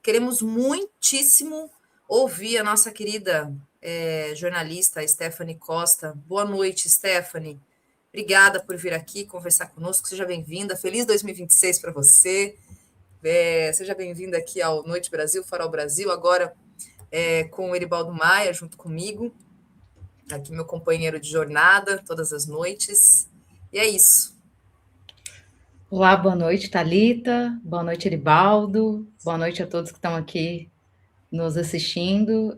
queremos muitíssimo ouvir a nossa querida jornalista Stephanie Costa. Boa noite, Stephanie. Obrigada por vir aqui conversar conosco. Seja bem-vinda. Feliz 2026 para você. Seja bem-vinda aqui ao Noite Brasil, Farol Brasil, agora com o Eribaldo Maia junto comigo. Aqui meu companheiro de jornada, todas as noites. E é isso. Olá, boa noite, Thalita. Boa noite, Eribaldo. Boa noite a todos que estão aqui nos assistindo.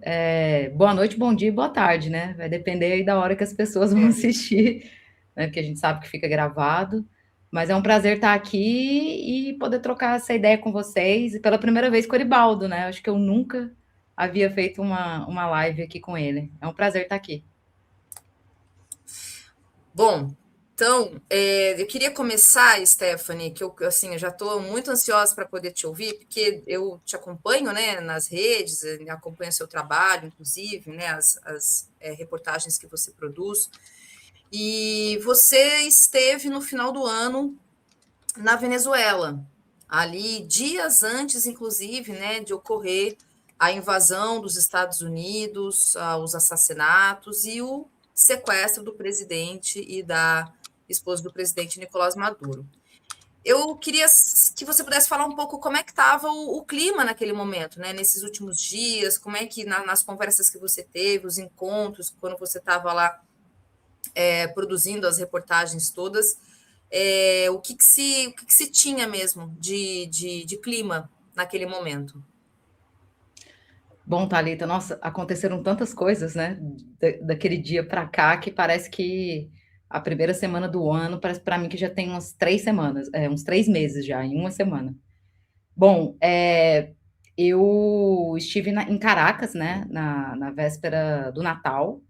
Boa noite, bom dia e boa tarde, né? Vai depender aí da hora que as pessoas vão assistir, né? Porque a gente sabe que fica gravado. Mas é um prazer estar aqui e poder trocar essa ideia com vocês. E pela primeira vez com o Eribaldo, né? Acho que eu nunca havia feito uma live aqui com ele. É um prazer estar aqui. Bom, então, eu queria começar, Stephanie, que eu já estou muito ansiosa para poder te ouvir, porque eu te acompanho, né, nas redes, acompanho seu trabalho, inclusive, né, as reportagens que você produz. E você esteve no final do ano na Venezuela, ali dias antes, inclusive, né, de ocorrer a invasão dos Estados Unidos, os assassinatos e o sequestro do presidente e da esposa do presidente Nicolás Maduro. Eu queria que você pudesse falar um pouco como é que estava o clima naquele momento, né? Nesses últimos dias, como é que nas conversas que você teve, os encontros, quando você estava lá produzindo as reportagens todas, o que se tinha mesmo de clima naquele momento? Bom, Thalita, nossa, aconteceram tantas coisas, né, daquele dia para cá, que parece que a primeira semana do ano, parece para mim que já tem umas 3 semanas, uns 3 meses já, em uma semana. Bom, eu estive em Caracas, né, na véspera do Natal,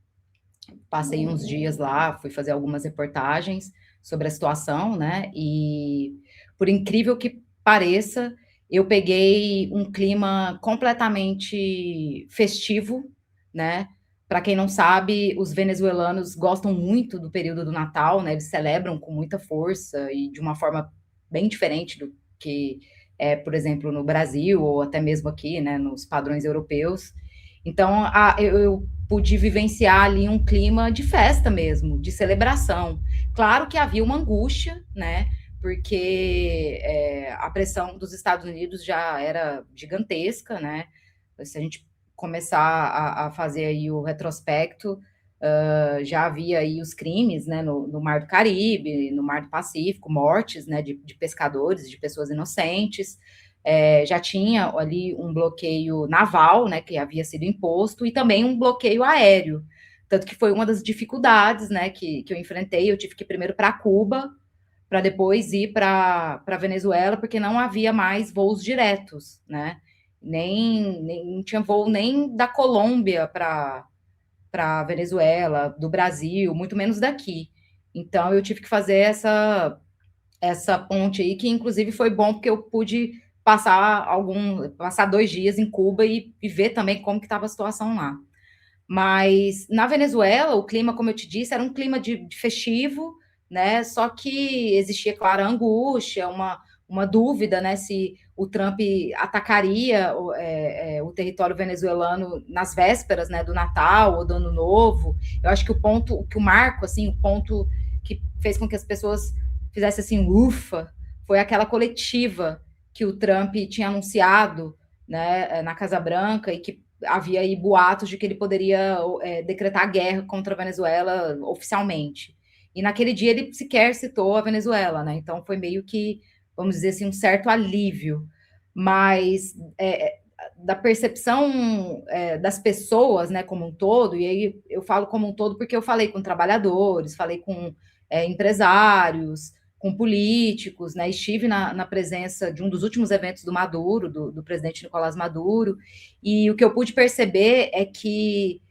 passei uns dias lá, fui fazer algumas reportagens sobre a situação, né, e por incrível que pareça, eu peguei um clima completamente festivo, né? Para quem não sabe, os venezuelanos gostam muito do período do Natal, né? Eles celebram com muita força e de uma forma bem diferente do que por exemplo, no Brasil ou até mesmo aqui, né? Nos padrões europeus. Então, eu pude vivenciar ali um clima de festa mesmo, de celebração. Claro que havia uma angústia, né? Porque a pressão dos Estados Unidos já era gigantesca, né? Se a gente começar a fazer aí o retrospecto, já havia aí os crimes, né, no Mar do Caribe, no Mar do Pacífico, mortes, né, de pescadores, de pessoas inocentes. Já tinha ali um bloqueio naval, né, que havia sido imposto, e também um bloqueio aéreo. Tanto que foi uma das dificuldades, né, que eu enfrentei. Eu tive que ir primeiro para Cuba, para depois ir para Venezuela, porque não havia mais voos diretos, né? Nem não tinha voo nem da Colômbia para Venezuela, do Brasil, muito menos daqui. Então eu tive que fazer essa ponte aí, que inclusive foi bom porque eu pude passar 2 dias em Cuba e ver também como que estava a situação lá. Mas na Venezuela, o clima, como eu te disse, era um clima de festivo, né? Só que existia, claro, a angústia, uma dúvida, né? Se o Trump atacaria o território venezuelano nas vésperas, né, do Natal ou do Ano Novo. Eu acho que que o marco, assim, o ponto que fez com que as pessoas fizessem assim, ufa, foi aquela coletiva que o Trump tinha anunciado, né, na Casa Branca e que havia aí boatos de que ele poderia decretar guerra contra a Venezuela oficialmente. E naquele dia ele sequer citou a Venezuela, né? Então foi meio que, vamos dizer assim, um certo alívio. Mas da percepção das pessoas, né, como um todo, e aí eu falo como um todo porque eu falei com trabalhadores, falei com empresários, com políticos, né? Estive na presença de um dos últimos eventos do Maduro, do presidente Nicolás Maduro, e o que eu pude perceber é que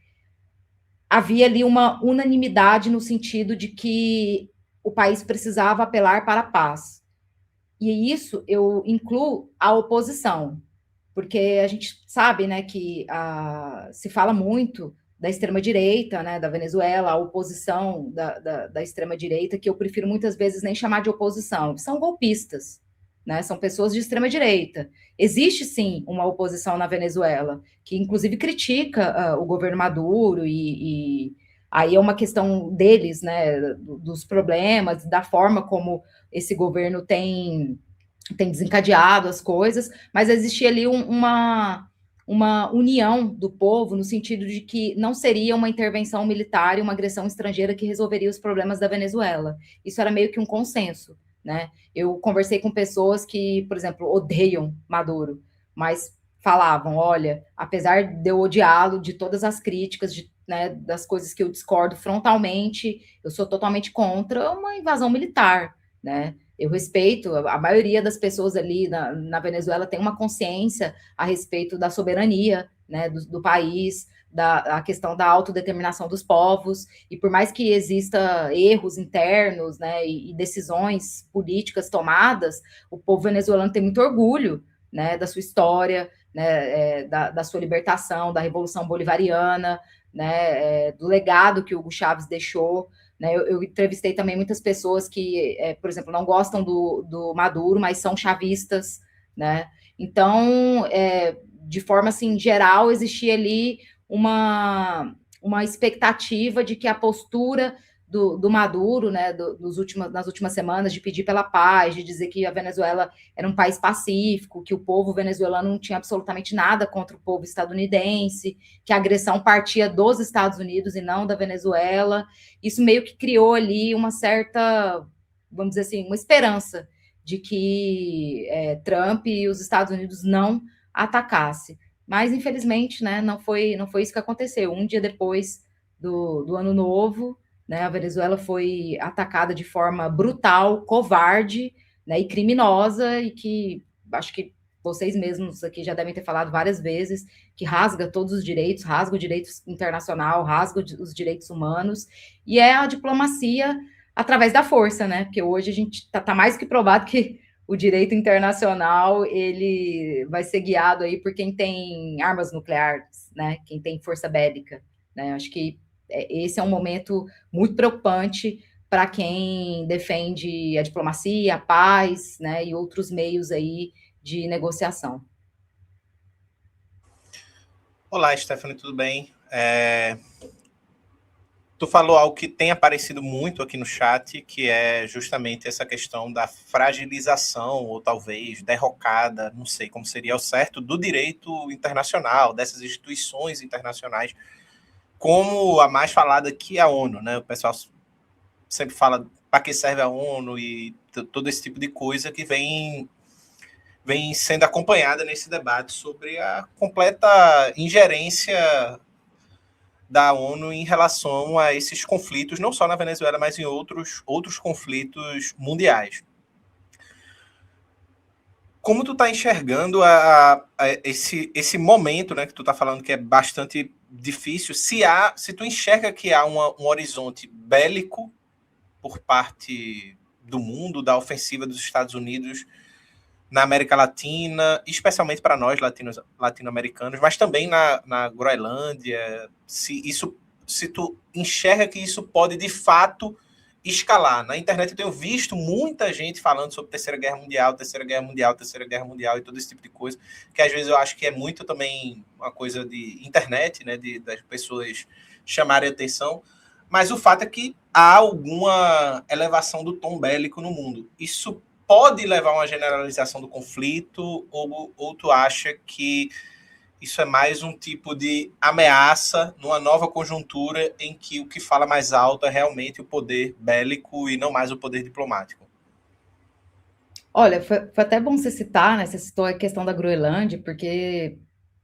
havia ali uma unanimidade no sentido de que o país precisava apelar para a paz. E isso eu incluo a oposição, porque a gente sabe, né, que se fala muito da extrema-direita, né, da Venezuela, a oposição da extrema-direita, que eu prefiro muitas vezes nem chamar de oposição, são golpistas, né? São pessoas de extrema direita. Existe, sim, uma oposição na Venezuela, que inclusive critica o governo Maduro, e aí é uma questão deles, né, dos problemas, da forma como esse governo tem desencadeado as coisas, mas existia ali uma união do povo, no sentido de que não seria uma intervenção militar e uma agressão estrangeira que resolveria os problemas da Venezuela. Isso era meio que um consenso, né? Eu conversei com pessoas que, por exemplo, odeiam Maduro, mas falavam, olha, apesar de eu odiá-lo, de todas as críticas, né, das coisas que eu discordo frontalmente, eu sou totalmente contra uma invasão militar, né? Eu respeito, a maioria das pessoas ali na Venezuela tem uma consciência a respeito da soberania, né, do país, a questão da autodeterminação dos povos, e por mais que exista erros internos, né, e decisões políticas tomadas, o povo venezuelano tem muito orgulho, né, da sua história, né, da sua libertação, da Revolução Bolivariana, né, do legado que Hugo Chávez deixou, né. Eu entrevistei também muitas pessoas que, por exemplo, não gostam do Maduro, mas são chavistas, né? Então, de forma assim, geral, existia ali uma expectativa de que a postura do Maduro, né, nas últimas semanas, de pedir pela paz, de dizer que a Venezuela era um país pacífico, que o povo venezuelano não tinha absolutamente nada contra o povo estadunidense, que a agressão partia dos Estados Unidos e não da Venezuela. Isso meio que criou ali uma certa, vamos dizer assim, uma esperança de que Trump e os Estados Unidos não atacassem. Mas, infelizmente, né, não foi isso que aconteceu. Um dia depois do Ano Novo, né, a Venezuela foi atacada de forma brutal, covarde, né, e criminosa, e que acho que vocês mesmos aqui já devem ter falado várias vezes, que rasga todos os direitos, rasga o direito internacional, rasga os direitos humanos, e é a diplomacia através da força, né? Porque hoje a gente tá mais que provado que o direito internacional ele vai ser guiado aí por quem tem armas nucleares, né? Quem tem força bélica, né? Acho que esse é um momento muito preocupante para quem defende a diplomacia, a paz, né? E outros meios aí de negociação. Olá, Stephanie, tudo bem? Tu falou algo que tem aparecido muito aqui no chat, que é justamente essa questão da fragilização, ou talvez derrocada, não sei como seria o certo, do direito internacional, dessas instituições internacionais, como a mais falada aqui é a ONU, né? O pessoal sempre fala para que serve a ONU e todo esse tipo de coisa que vem sendo acompanhada nesse debate sobre a completa ingerência da ONU em relação a esses conflitos, não só na Venezuela, mas em outros conflitos mundiais. Como tu está enxergando esse momento, né, que tu está falando que é bastante difícil, se tu enxerga que há um horizonte bélico por parte do mundo, da ofensiva dos Estados Unidos na América Latina, especialmente para nós latino-americanos, mas também na Groenlândia, se tu enxerga que isso pode, de fato, escalar. Na internet eu tenho visto muita gente falando sobre Terceira Guerra Mundial e todo esse tipo de coisa, que às vezes eu acho que é muito também uma coisa de internet, né, das pessoas chamarem atenção, mas o fato é que há alguma elevação do tom bélico no mundo. Isso pode levar a uma generalização do conflito, ou tu acha que isso é mais um tipo de ameaça numa nova conjuntura em que o que fala mais alto é realmente o poder bélico e não mais o poder diplomático? Olha, foi até bom você citar, né? Você citou a questão da Groenlândia, porque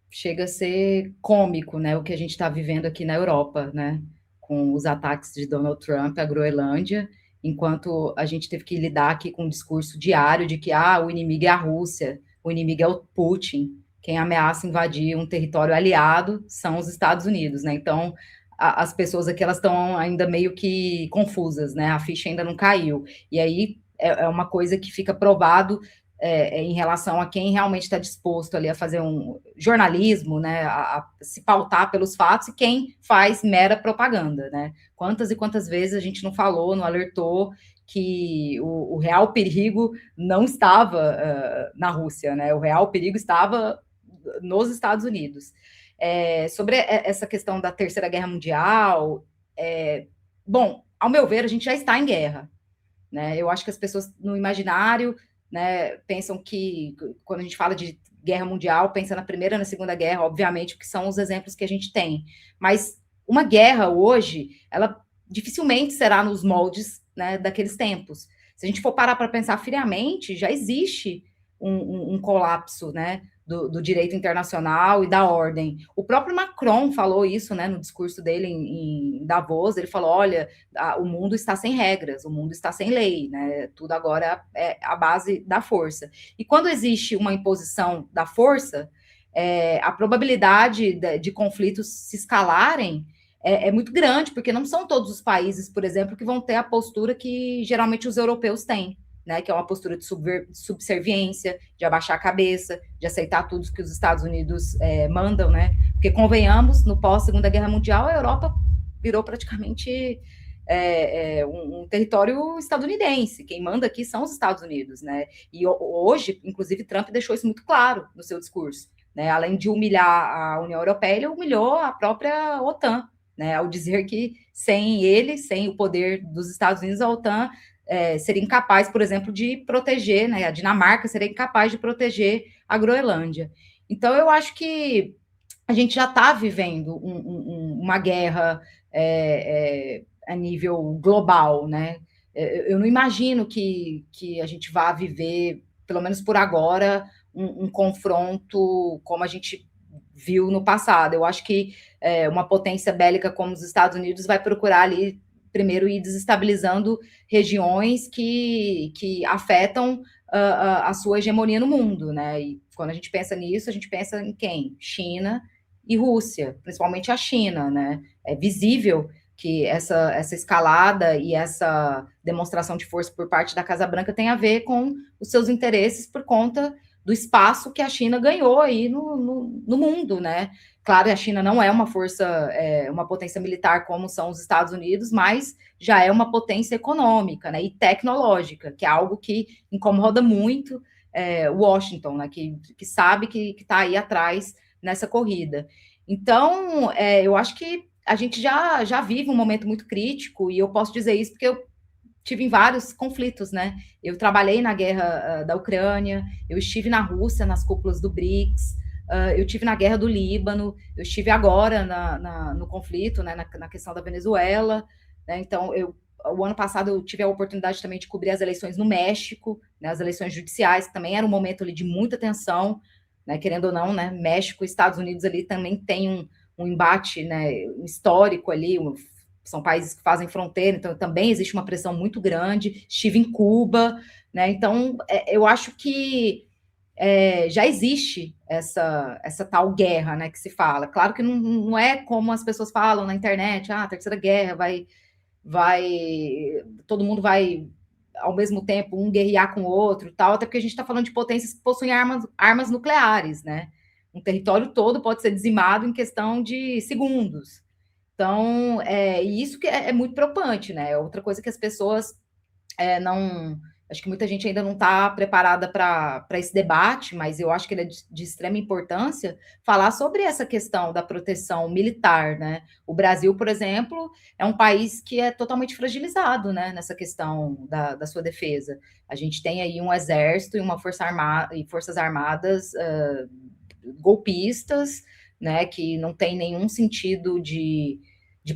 chega a ser cômico, né? O que a gente está vivendo aqui na Europa, né? Com os ataques de Donald Trump à Groenlândia, enquanto a gente teve que lidar aqui com um discurso diário de que o inimigo é a Rússia, o inimigo é o Putin, quem ameaça invadir um território aliado são os Estados Unidos, né? Então, as pessoas aqui, elas estão ainda meio que confusas, né? A ficha ainda não caiu. E aí, é uma coisa que fica provado em relação a quem realmente está disposto ali a fazer um jornalismo, né, a se pautar pelos fatos, e quem faz mera propaganda, né? Quantas e quantas vezes a gente não falou, não alertou que o real perigo não estava na Rússia, né? O real perigo estava nos Estados Unidos. Sobre essa questão da Terceira Guerra Mundial, bom, ao meu ver, a gente já está em guerra, né? Eu acho que as pessoas no imaginário, né, pensam que quando a gente fala de guerra mundial, pensa na Primeira e na Segunda Guerra, obviamente, que são os exemplos que a gente tem. Mas uma guerra hoje, ela dificilmente será nos moldes, né, daqueles tempos. Se a gente for parar para pensar friamente, já existe um colapso, né, do direito internacional e da ordem. O próprio Macron falou isso, né, no discurso dele em Davos. Ele falou: olha, o mundo está sem regras, o mundo está sem lei, né? Tudo agora é a base da força. E quando existe uma imposição da força, a probabilidade de conflitos se escalarem é muito grande, porque não são todos os países, por exemplo, que vão ter a postura que geralmente os europeus têm, né, que é uma postura de subserviência, de abaixar a cabeça, de aceitar tudo que os Estados Unidos mandam, né? Porque, convenhamos, no pós-Segunda Guerra Mundial, a Europa virou praticamente um território estadunidense. Quem manda aqui são os Estados Unidos, né? E hoje, inclusive, Trump deixou isso muito claro no seu discurso, né? Além de humilhar a União Europeia, ele humilhou a própria OTAN, né? Ao dizer que sem ele, sem o poder dos Estados Unidos, a OTAN seria incapaz, por exemplo, de proteger, né? A Dinamarca seria incapaz de proteger a Groenlândia. Então, eu acho que a gente já está vivendo uma guerra a nível global, né? Eu não imagino que a gente vá viver, pelo menos por agora, um confronto como a gente viu no passado. Eu acho que uma potência bélica como os Estados Unidos vai procurar ali primeiro ir desestabilizando regiões que afetam a sua hegemonia no mundo, né? E quando a gente pensa nisso, a gente pensa em quem? China e Rússia, principalmente a China, né? É visível que essa escalada e essa demonstração de força por parte da Casa Branca tem a ver com os seus interesses por conta do espaço que a China ganhou aí no mundo, né? Claro, a China não é uma força, uma potência militar como são os Estados Unidos, mas já é uma potência econômica, né, e tecnológica, que é algo que incomoda muito Washington, né, que sabe que está aí atrás nessa corrida. Então, eu acho que a gente já vive um momento muito crítico, e eu posso dizer isso porque eu tive em vários conflitos, né? Eu trabalhei na guerra da Ucrânia, eu estive na Rússia, nas cúpulas do BRICS, eu estive na guerra do Líbano, eu estive agora no conflito, né, na questão da Venezuela, né? Então, o ano passado eu tive a oportunidade também de cobrir as eleições no México, né, as eleições judiciais, que também era um momento ali de muita tensão, né, querendo ou não, né, México e Estados Unidos ali também tem um embate, né, histórico ali, são países que fazem fronteira, então também existe uma pressão muito grande. Estive em Cuba, né? Então, eu acho que já existe essa tal guerra, né, que se fala. Claro que não é como as pessoas falam na internet, a Terceira Guerra todo mundo vai ao mesmo tempo um guerrear com o outro, tal, até porque a gente está falando de potências que possuem armas nucleares, né? Um território todo pode ser dizimado em questão de segundos. Então, isso que é muito preocupante, né? Outra coisa que as pessoas não... Acho que muita gente ainda não está preparada para esse debate, mas eu acho que ele é de extrema importância falar sobre essa questão da proteção militar, né? O Brasil, por exemplo, é um país que é totalmente fragilizado, né, nessa questão da sua defesa. A gente tem aí um exército e forças armadas golpistas, né, que não tem nenhum sentido de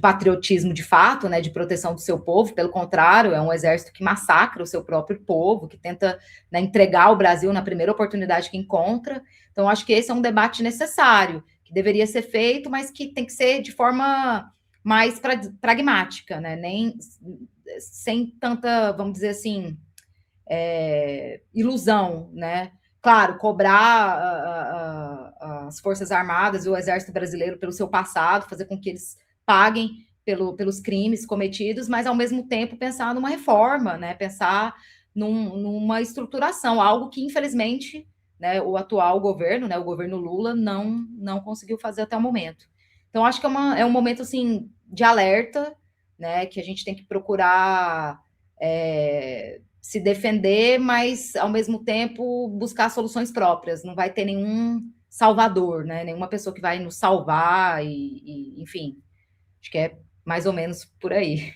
patriotismo de fato, né, de proteção do seu povo. Pelo contrário, é um exército que massacra o seu próprio povo, que tenta, né, entregar o Brasil na primeira oportunidade que encontra. Então, acho que esse é um debate necessário, que deveria ser feito, mas que tem que ser de forma mais pragmática, né, nem sem tanta, vamos dizer assim, ilusão, né? Claro, cobrar as Forças Armadas e o Exército Brasileiro pelo seu passado, fazer com que eles paguem pelos crimes cometidos, mas, ao mesmo tempo, pensar numa reforma, né? Pensar numa estruturação, algo que, infelizmente, né, o atual governo, né, o governo Lula, não conseguiu fazer até o momento. Então, acho que é um momento, assim, de alerta, né, que a gente tem que procurar se defender, mas, ao mesmo tempo, buscar soluções próprias. Não vai ter nenhum salvador, né? Nenhuma pessoa que vai nos salvar, enfim. Acho que é mais ou menos por aí.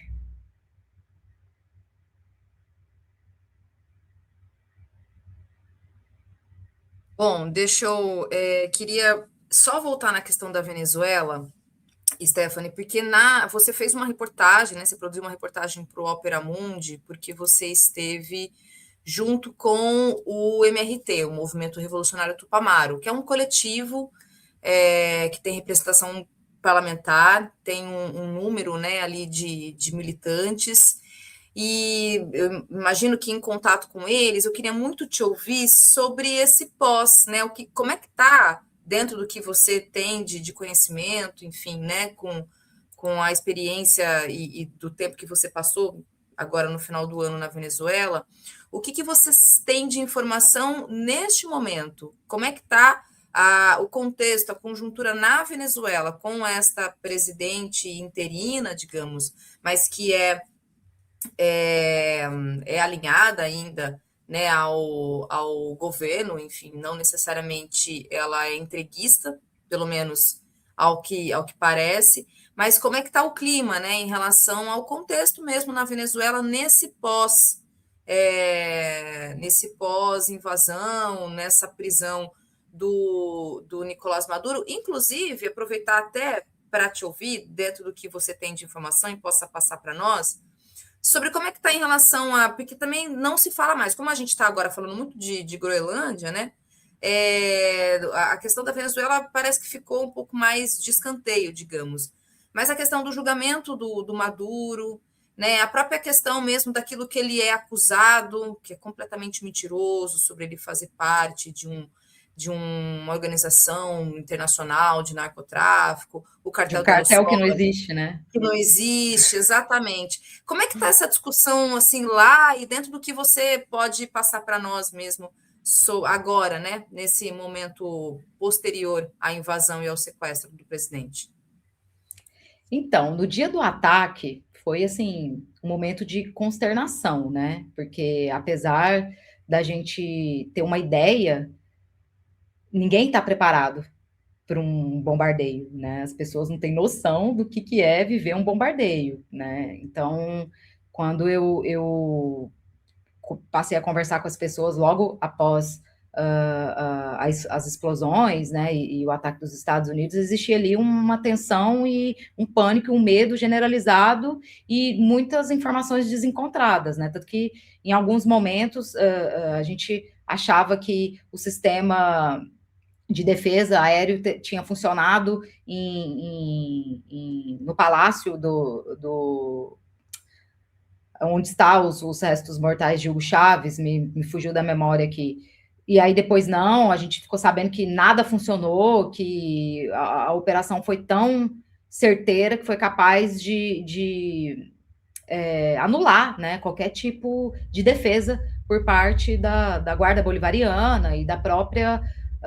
Bom, queria só voltar na questão da Venezuela, Stephanie, porque você fez uma reportagem, né? Você produziu uma reportagem para o Opera Mundi, porque você esteve junto com o MRT, o Movimento Revolucionário Tupamaro, que é um coletivo que tem representação parlamentar, tem um número, né, ali de militantes, e eu imagino que em contato com eles, eu queria muito te ouvir sobre esse pós, né? Como é que está dentro do que você tem de conhecimento, enfim, né? Com a experiência e do tempo que você passou agora no final do ano na Venezuela, o que vocês têm de informação neste momento? Como é que está o contexto, a conjuntura na Venezuela com esta presidente interina, digamos, mas que é alinhada ainda, né, ao governo, enfim, não necessariamente ela é entreguista, pelo menos ao que parece, mas como é que está o clima, né, em relação ao contexto mesmo na Venezuela nesse pós-invasão, nessa prisão do Nicolás Maduro, inclusive aproveitar até para te ouvir, dentro do que você tem de informação e possa passar para nós, sobre como é que está em relação porque também não se fala mais, como a gente está agora falando muito de Groenlândia, né? A questão da Venezuela parece que ficou um pouco mais de escanteio, digamos. Mas a questão do julgamento do Maduro, né? A própria questão mesmo daquilo que ele é acusado, que é completamente mentiroso, sobre ele fazer parte de uma organização internacional de narcotráfico, o De um cartel cartel que não existe, né? que não existe, exatamente. Como é que está essa discussão assim lá e dentro do que você pode passar para nós mesmo agora, né, nesse momento posterior à invasão e ao sequestro do presidente? Então, no dia do ataque, foi assim, um momento de consternação, né? Porque apesar da gente ter uma ideia, ninguém está preparado para um bombardeio, né? As pessoas não têm noção do que é viver um bombardeio, né? Então, quando eu passei a conversar com as pessoas logo após as explosões, né, e o ataque dos Estados Unidos, existia ali uma tensão e um pânico, um medo generalizado e muitas informações desencontradas, né? Tanto que em alguns momentos a gente achava que o sistema de defesa aéreo tinha funcionado no palácio onde está os restos mortais de Hugo Chávez, me fugiu da memória aqui. E aí depois não, a gente ficou sabendo que nada funcionou, que a operação foi tão certeira que foi capaz de anular, né, qualquer tipo de defesa por parte da Guarda Bolivariana e da própria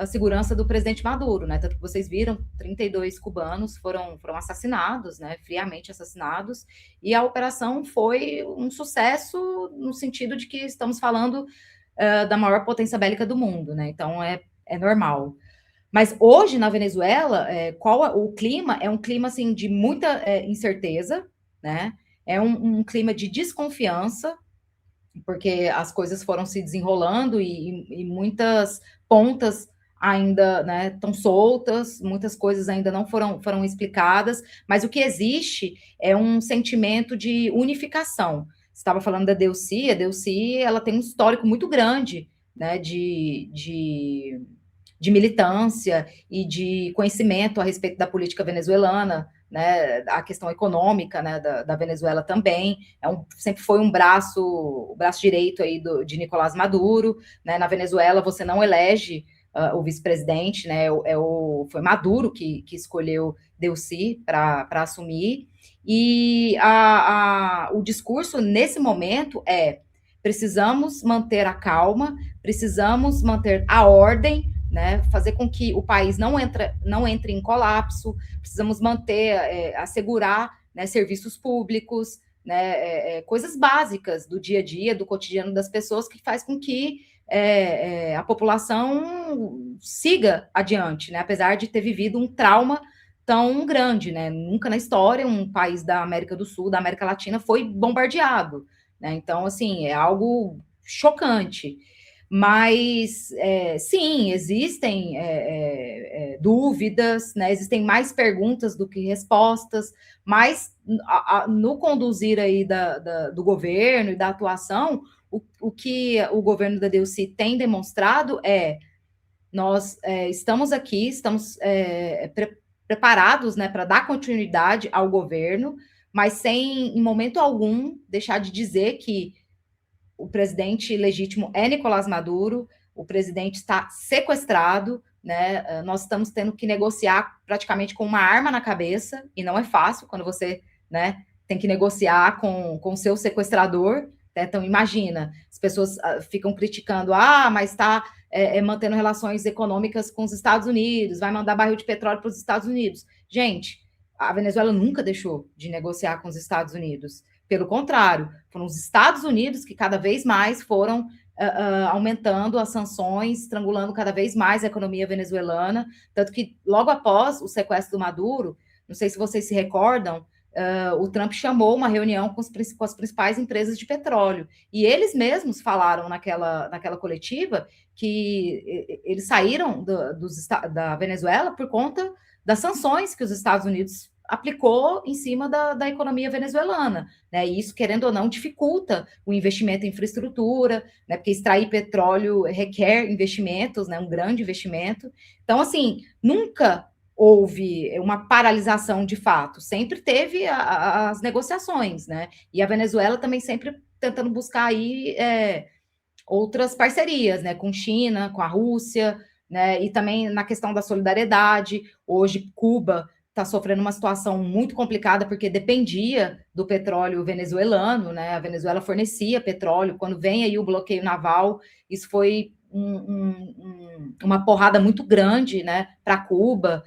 segurança do presidente Maduro, né? Tanto que vocês viram, 32 cubanos foram assassinados, né? Friamente assassinados, e a operação foi um sucesso no sentido de que estamos falando da maior potência bélica do mundo, né? Então é normal. Mas hoje na Venezuela, o clima é um clima assim de muita incerteza, né? É um clima de desconfiança, porque as coisas foram se desenrolando e muitas pontas ainda, né, estão soltas, muitas coisas ainda não foram explicadas, mas o que existe é um sentimento de unificação. Você estava falando da Delcy, a Delcy, ela tem um histórico muito grande, né, de militância e de conhecimento a respeito da política venezuelana, né, a questão econômica, né, da Venezuela também, sempre foi o braço direito aí de Nicolás Maduro, né? Na Venezuela você não elege o vice-presidente, né, foi Maduro que escolheu Delcy para assumir, e o discurso nesse momento precisamos manter a calma, precisamos manter a ordem, né, fazer com que o país não entre em colapso, precisamos manter, assegurar, né, serviços públicos, né, coisas básicas do dia a dia, do cotidiano das pessoas, que faz com que a população siga adiante, né, apesar de ter vivido um trauma tão grande, né? Nunca na história um país da América do Sul, da América Latina, foi bombardeado, né? Então, assim, é algo chocante. Mas, sim, existem dúvidas, né? Existem mais perguntas do que respostas, mas no conduzir aí do governo e da atuação, o que o governo da Delcy tem demonstrado nós estamos aqui, estamos preparados, né, para dar continuidade ao governo, mas sem, em momento algum, deixar de dizer que o presidente legítimo é Nicolás Maduro, o presidente está sequestrado, né? Nós estamos tendo que negociar praticamente com uma arma na cabeça, e não é fácil quando você, né, tem que negociar com o seu sequestrador, né? Então, imagina, as pessoas ficam criticando, mas está mantendo relações econômicas com os Estados Unidos, vai mandar barril de petróleo para os Estados Unidos. Gente, a Venezuela nunca deixou de negociar com os Estados Unidos. Pelo contrário, foram os Estados Unidos que cada vez mais foram aumentando as sanções, estrangulando cada vez mais a economia venezuelana, tanto que logo após o sequestro do Maduro, não sei se vocês se recordam, o Trump chamou uma reunião com as principais empresas de petróleo, e eles mesmos falaram naquela coletiva que eles saíram da Venezuela por conta das sanções que os Estados Unidos aplicou em cima da economia venezuelana, né? E isso, querendo ou não, dificulta o investimento em infraestrutura, né? Porque extrair petróleo requer investimentos, né? Um grande investimento. Então, assim, nunca houve uma paralisação de fato, sempre teve as negociações, né? E a Venezuela também sempre tentando buscar aí outras parcerias, né? Com China, com a Rússia, né? E também na questão da solidariedade. Hoje, Cuba está sofrendo uma situação muito complicada, porque dependia do petróleo venezuelano, né? A Venezuela fornecia petróleo. Quando vem aí o bloqueio naval, isso foi uma porrada muito grande, né, para Cuba.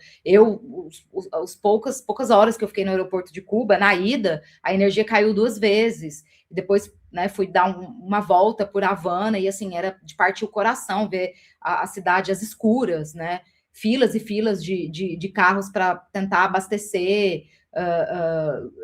Poucas horas que eu fiquei no aeroporto de Cuba, na ida, a energia caiu 2 vezes. Depois, né, fui dar uma volta por Havana, e assim, era de partir o coração ver a cidade às escuras, né? Filas e filas de carros para tentar abastecer,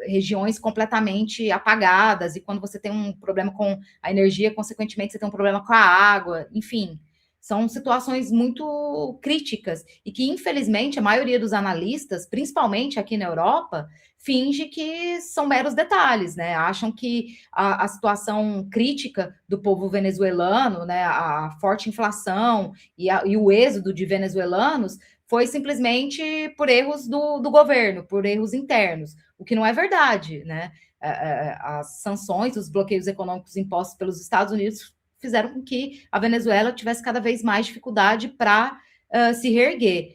regiões completamente apagadas, e quando você tem um problema com a energia, consequentemente você tem um problema com a água, enfim, são situações muito críticas, e que, infelizmente, a maioria dos analistas, principalmente aqui na Europa, finge que são meros detalhes, né? Acham que a situação crítica do povo venezuelano, né, a forte inflação e o êxodo de venezuelanos foi simplesmente por erros do governo, por erros internos, o que não é verdade, né? As sanções, os bloqueios econômicos impostos pelos Estados Unidos fizeram com que a Venezuela tivesse cada vez mais dificuldade para se reerguer.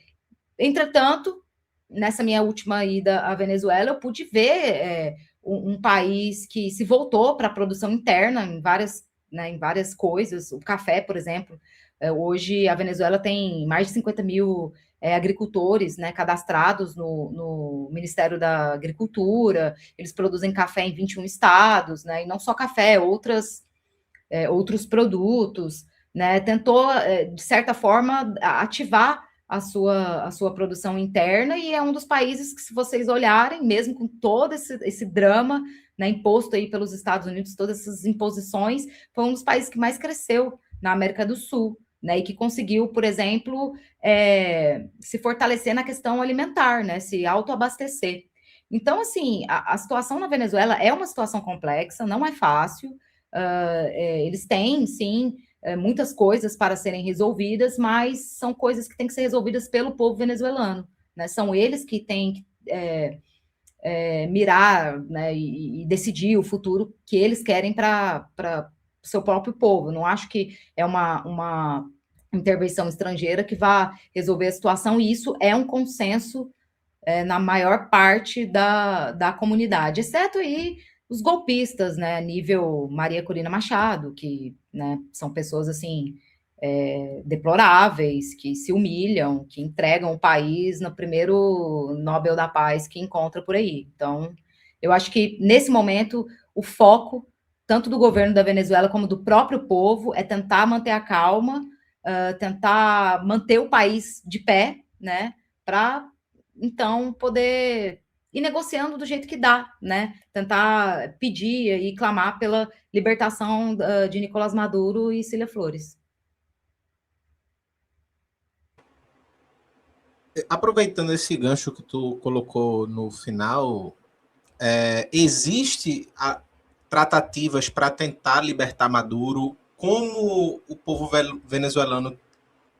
Entretanto, nessa minha última ida à Venezuela, eu pude ver um país que se voltou para a produção interna em várias coisas. O café, por exemplo. Hoje, a Venezuela tem mais de 50 mil agricultores, né, cadastrados no Ministério da Agricultura. Eles produzem café em 21 estados, né, e não só café, outros produtos, né, tentou, de certa forma, ativar a sua produção interna, e é um dos países que, se vocês olharem, mesmo com todo esse drama, né, imposto aí pelos Estados Unidos, todas essas imposições, foi um dos países que mais cresceu na América do Sul, né, e que conseguiu, por exemplo, se fortalecer na questão alimentar, né, se autoabastecer. Então, assim, a situação na Venezuela é uma situação complexa, não é fácil. Eles têm, sim, muitas coisas para serem resolvidas, mas são coisas que têm que ser resolvidas pelo povo venezuelano, né? São eles que têm que mirar, né, e decidir o futuro que eles querem para o seu próprio povo. Não acho que é uma intervenção estrangeira que vá resolver a situação, e isso é um consenso na maior parte da comunidade, exceto aí os golpistas, né, nível Maria Corina Machado, que, né, são pessoas, assim, deploráveis, que se humilham, que entregam o país no primeiro Nobel da Paz que encontra por aí. Então, eu acho que, nesse momento, o foco, tanto do governo da Venezuela como do próprio povo, é tentar manter a calma, tentar manter o país de pé, né, para, então, poder ir negociando do jeito que dá, né, tentar pedir e clamar pela libertação de Nicolás Maduro e Cília Flores. Aproveitando esse gancho que tu colocou no final, existe tratativas para tentar libertar Maduro? Como o povo venezuelano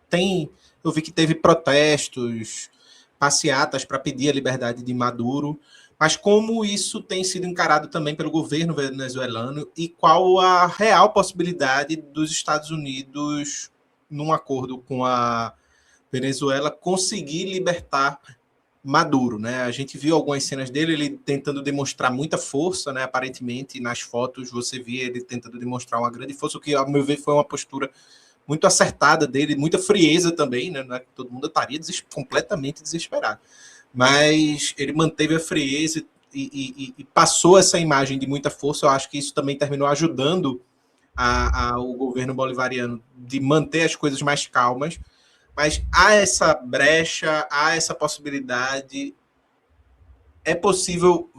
tem, eu vi que teve protestos, passeatas para pedir a liberdade de Maduro, mas como isso tem sido encarado também pelo governo venezuelano e qual a real possibilidade dos Estados Unidos, num acordo com a Venezuela, conseguir libertar Maduro, né? A gente viu algumas cenas dele, ele tentando demonstrar muita força, né? Aparentemente, nas fotos você via ele tentando demonstrar uma grande força, o que, ao meu ver, foi uma postura muito acertada dele, muita frieza também, né? Todo mundo estaria completamente desesperado. Mas ele manteve a frieza e passou essa imagem de muita força. Eu acho que isso também terminou ajudando o governo bolivariano de manter as coisas mais calmas. Mas há essa brecha, há essa possibilidade. É possível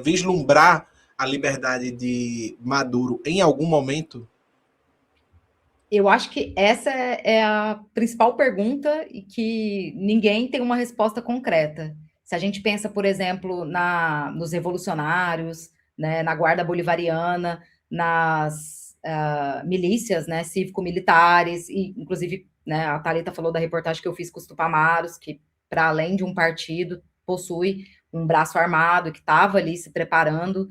vislumbrar a liberdade de Maduro em algum momento? Eu acho que essa é a principal pergunta e que ninguém tem uma resposta concreta. Se a gente pensa, por exemplo, nos revolucionários, né, na Guarda Bolivariana, nas milícias, né, cívico-militares, e inclusive, né, a Thalita falou da reportagem que eu fiz com os Tupamaros, que, para além de um partido, possui um braço armado que estava ali se preparando.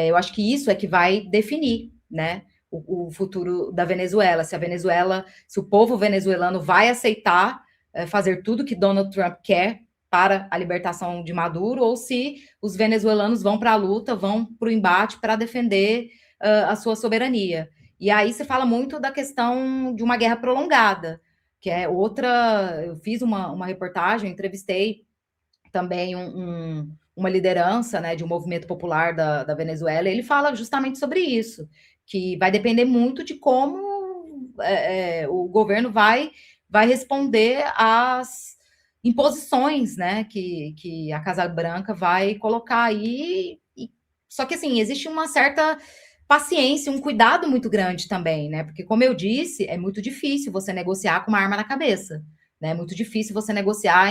Eu acho que isso é que vai definir, né, o futuro da Venezuela, se o povo venezuelano vai aceitar fazer tudo que Donald Trump quer para a libertação de Maduro, ou se os venezuelanos vão para a luta, vão para o embate para defender a sua soberania. E aí se fala muito da questão de uma guerra prolongada, que é outra. Eu fiz uma reportagem, entrevistei também uma liderança, né, de um movimento popular da Venezuela, e ele fala justamente sobre isso, que vai depender muito de como o governo vai responder às imposições, né, que a Casa Branca vai colocar aí. Só que, assim, existe uma certa paciência, um cuidado muito grande também, né, porque, como eu disse, é muito difícil você negociar com uma arma na cabeça, né, é muito difícil você negociar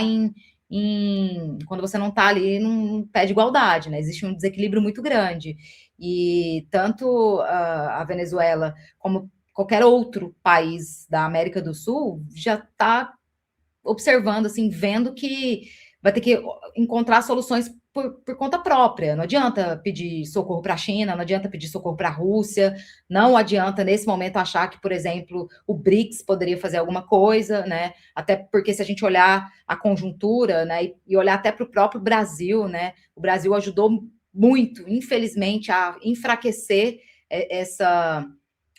quando você não está ali num pé de igualdade, né? Existe um desequilíbrio muito grande. E tanto a Venezuela como qualquer outro país da América do Sul já está observando, assim, vendo que vai ter que encontrar soluções por conta própria. Não adianta pedir socorro para a China, não adianta pedir socorro para a Rússia, não adianta, nesse momento, achar que, por exemplo, o BRICS poderia fazer alguma coisa, né? Até porque, se a gente olhar a conjuntura, né, e olhar até para o próprio Brasil, né, o Brasil ajudou muito, infelizmente, a enfraquecer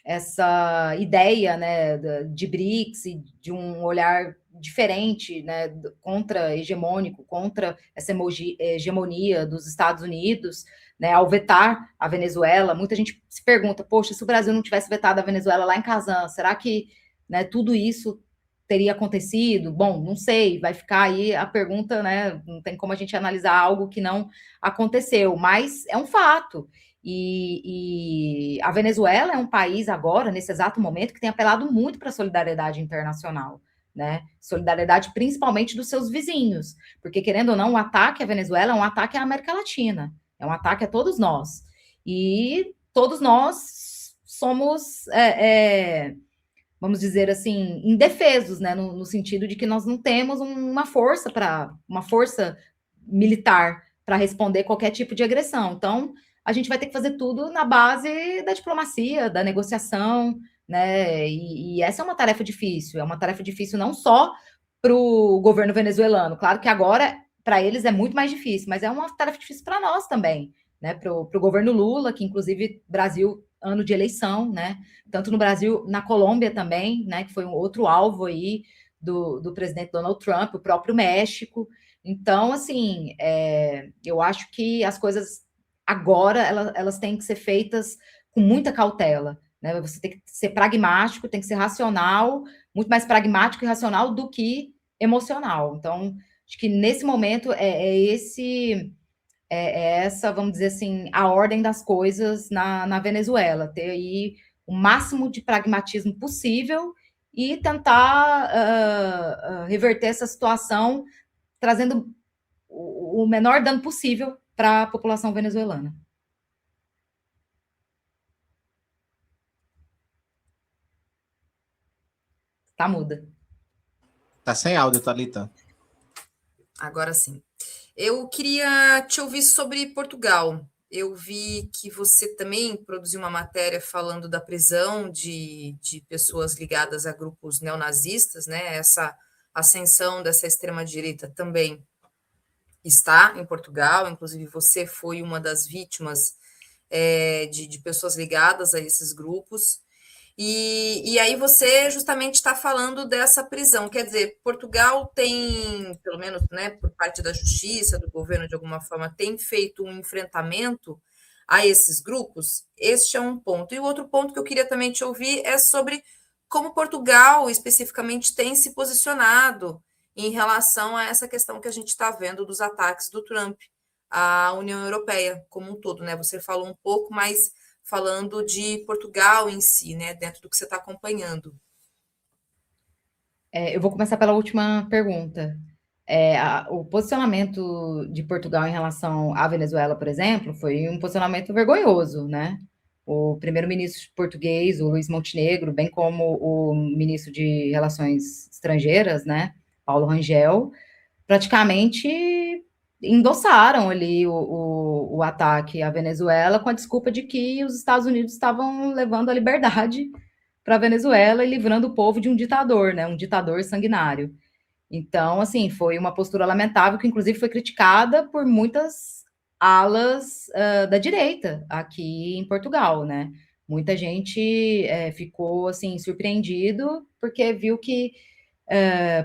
essa ideia, né, de BRICS e de um olhar diferente, né, contra-hegemônico, contra essa hegemonia dos Estados Unidos, né, ao vetar a Venezuela. Muita gente se pergunta, poxa, se o Brasil não tivesse vetado a Venezuela lá em Kazan, será que, né, tudo isso teria acontecido? Bom, não sei, vai ficar aí a pergunta, né, não tem como a gente analisar algo que não aconteceu, mas é um fato. E a Venezuela é um país agora, nesse exato momento, que tem apelado muito para a solidariedade internacional, né? Solidariedade principalmente dos seus vizinhos, porque, querendo ou não, o ataque à Venezuela é um ataque à América Latina, é um ataque a todos nós. E todos nós somos, vamos dizer assim, indefesos, né? No sentido de que nós não temos uma força militar para responder qualquer tipo de agressão. Então, a gente vai ter que fazer tudo na base da diplomacia, da negociação, né? E essa é uma tarefa difícil não só para o governo venezuelano. Claro que agora, para eles, é muito mais difícil, mas é uma tarefa difícil para nós também, né? Para o governo Lula, que inclusive Brasil, ano de eleição, né? Tanto no Brasil, na Colômbia também, né? Que foi um outro alvo aí do presidente Donald Trump, o próprio México. Então, assim, eu acho que as coisas agora elas têm que ser feitas com muita cautela, né? Você tem que ser pragmático, tem que ser racional, muito mais pragmático e racional do que emocional. Então, acho que nesse momento essa, vamos dizer assim, a ordem das coisas na Venezuela, ter aí o máximo de pragmatismo possível e tentar reverter essa situação, trazendo o menor dano possível para a população venezuelana. Tá muda. Tá sem áudio, Thalita. Agora sim. Eu queria te ouvir sobre Portugal. Eu vi que você também produziu uma matéria falando da prisão de pessoas ligadas a grupos neonazistas, né? Essa ascensão dessa extrema-direita também está em Portugal, inclusive você foi uma das vítimas de pessoas ligadas a esses grupos. E aí você justamente está falando dessa prisão, quer dizer, Portugal tem, pelo menos, né, por parte da justiça, do governo, de alguma forma, tem feito um enfrentamento a esses grupos. Este é um ponto. E o outro ponto que eu queria também te ouvir é sobre como Portugal, especificamente, tem se posicionado em relação a essa questão que a gente está vendo dos ataques do Trump à União Europeia como um todo, né? Você falou um pouco, mas falando de Portugal em si, né, dentro do que você está acompanhando. Eu vou começar pela última pergunta. O posicionamento de Portugal em relação à Venezuela, por exemplo, foi um posicionamento vergonhoso, né? O primeiro-ministro português, o Luiz Montenegro, bem como o ministro de Relações Estrangeiras, né, Paulo Rangel, praticamente endossaram ali o ataque à Venezuela com a desculpa de que os Estados Unidos estavam levando a liberdade para a Venezuela e livrando o povo de um ditador, né, um ditador sanguinário. Então, assim, foi uma postura lamentável que, inclusive, foi criticada por muitas alas da direita aqui em Portugal, né? Muita gente ficou, assim, surpreendido porque viu que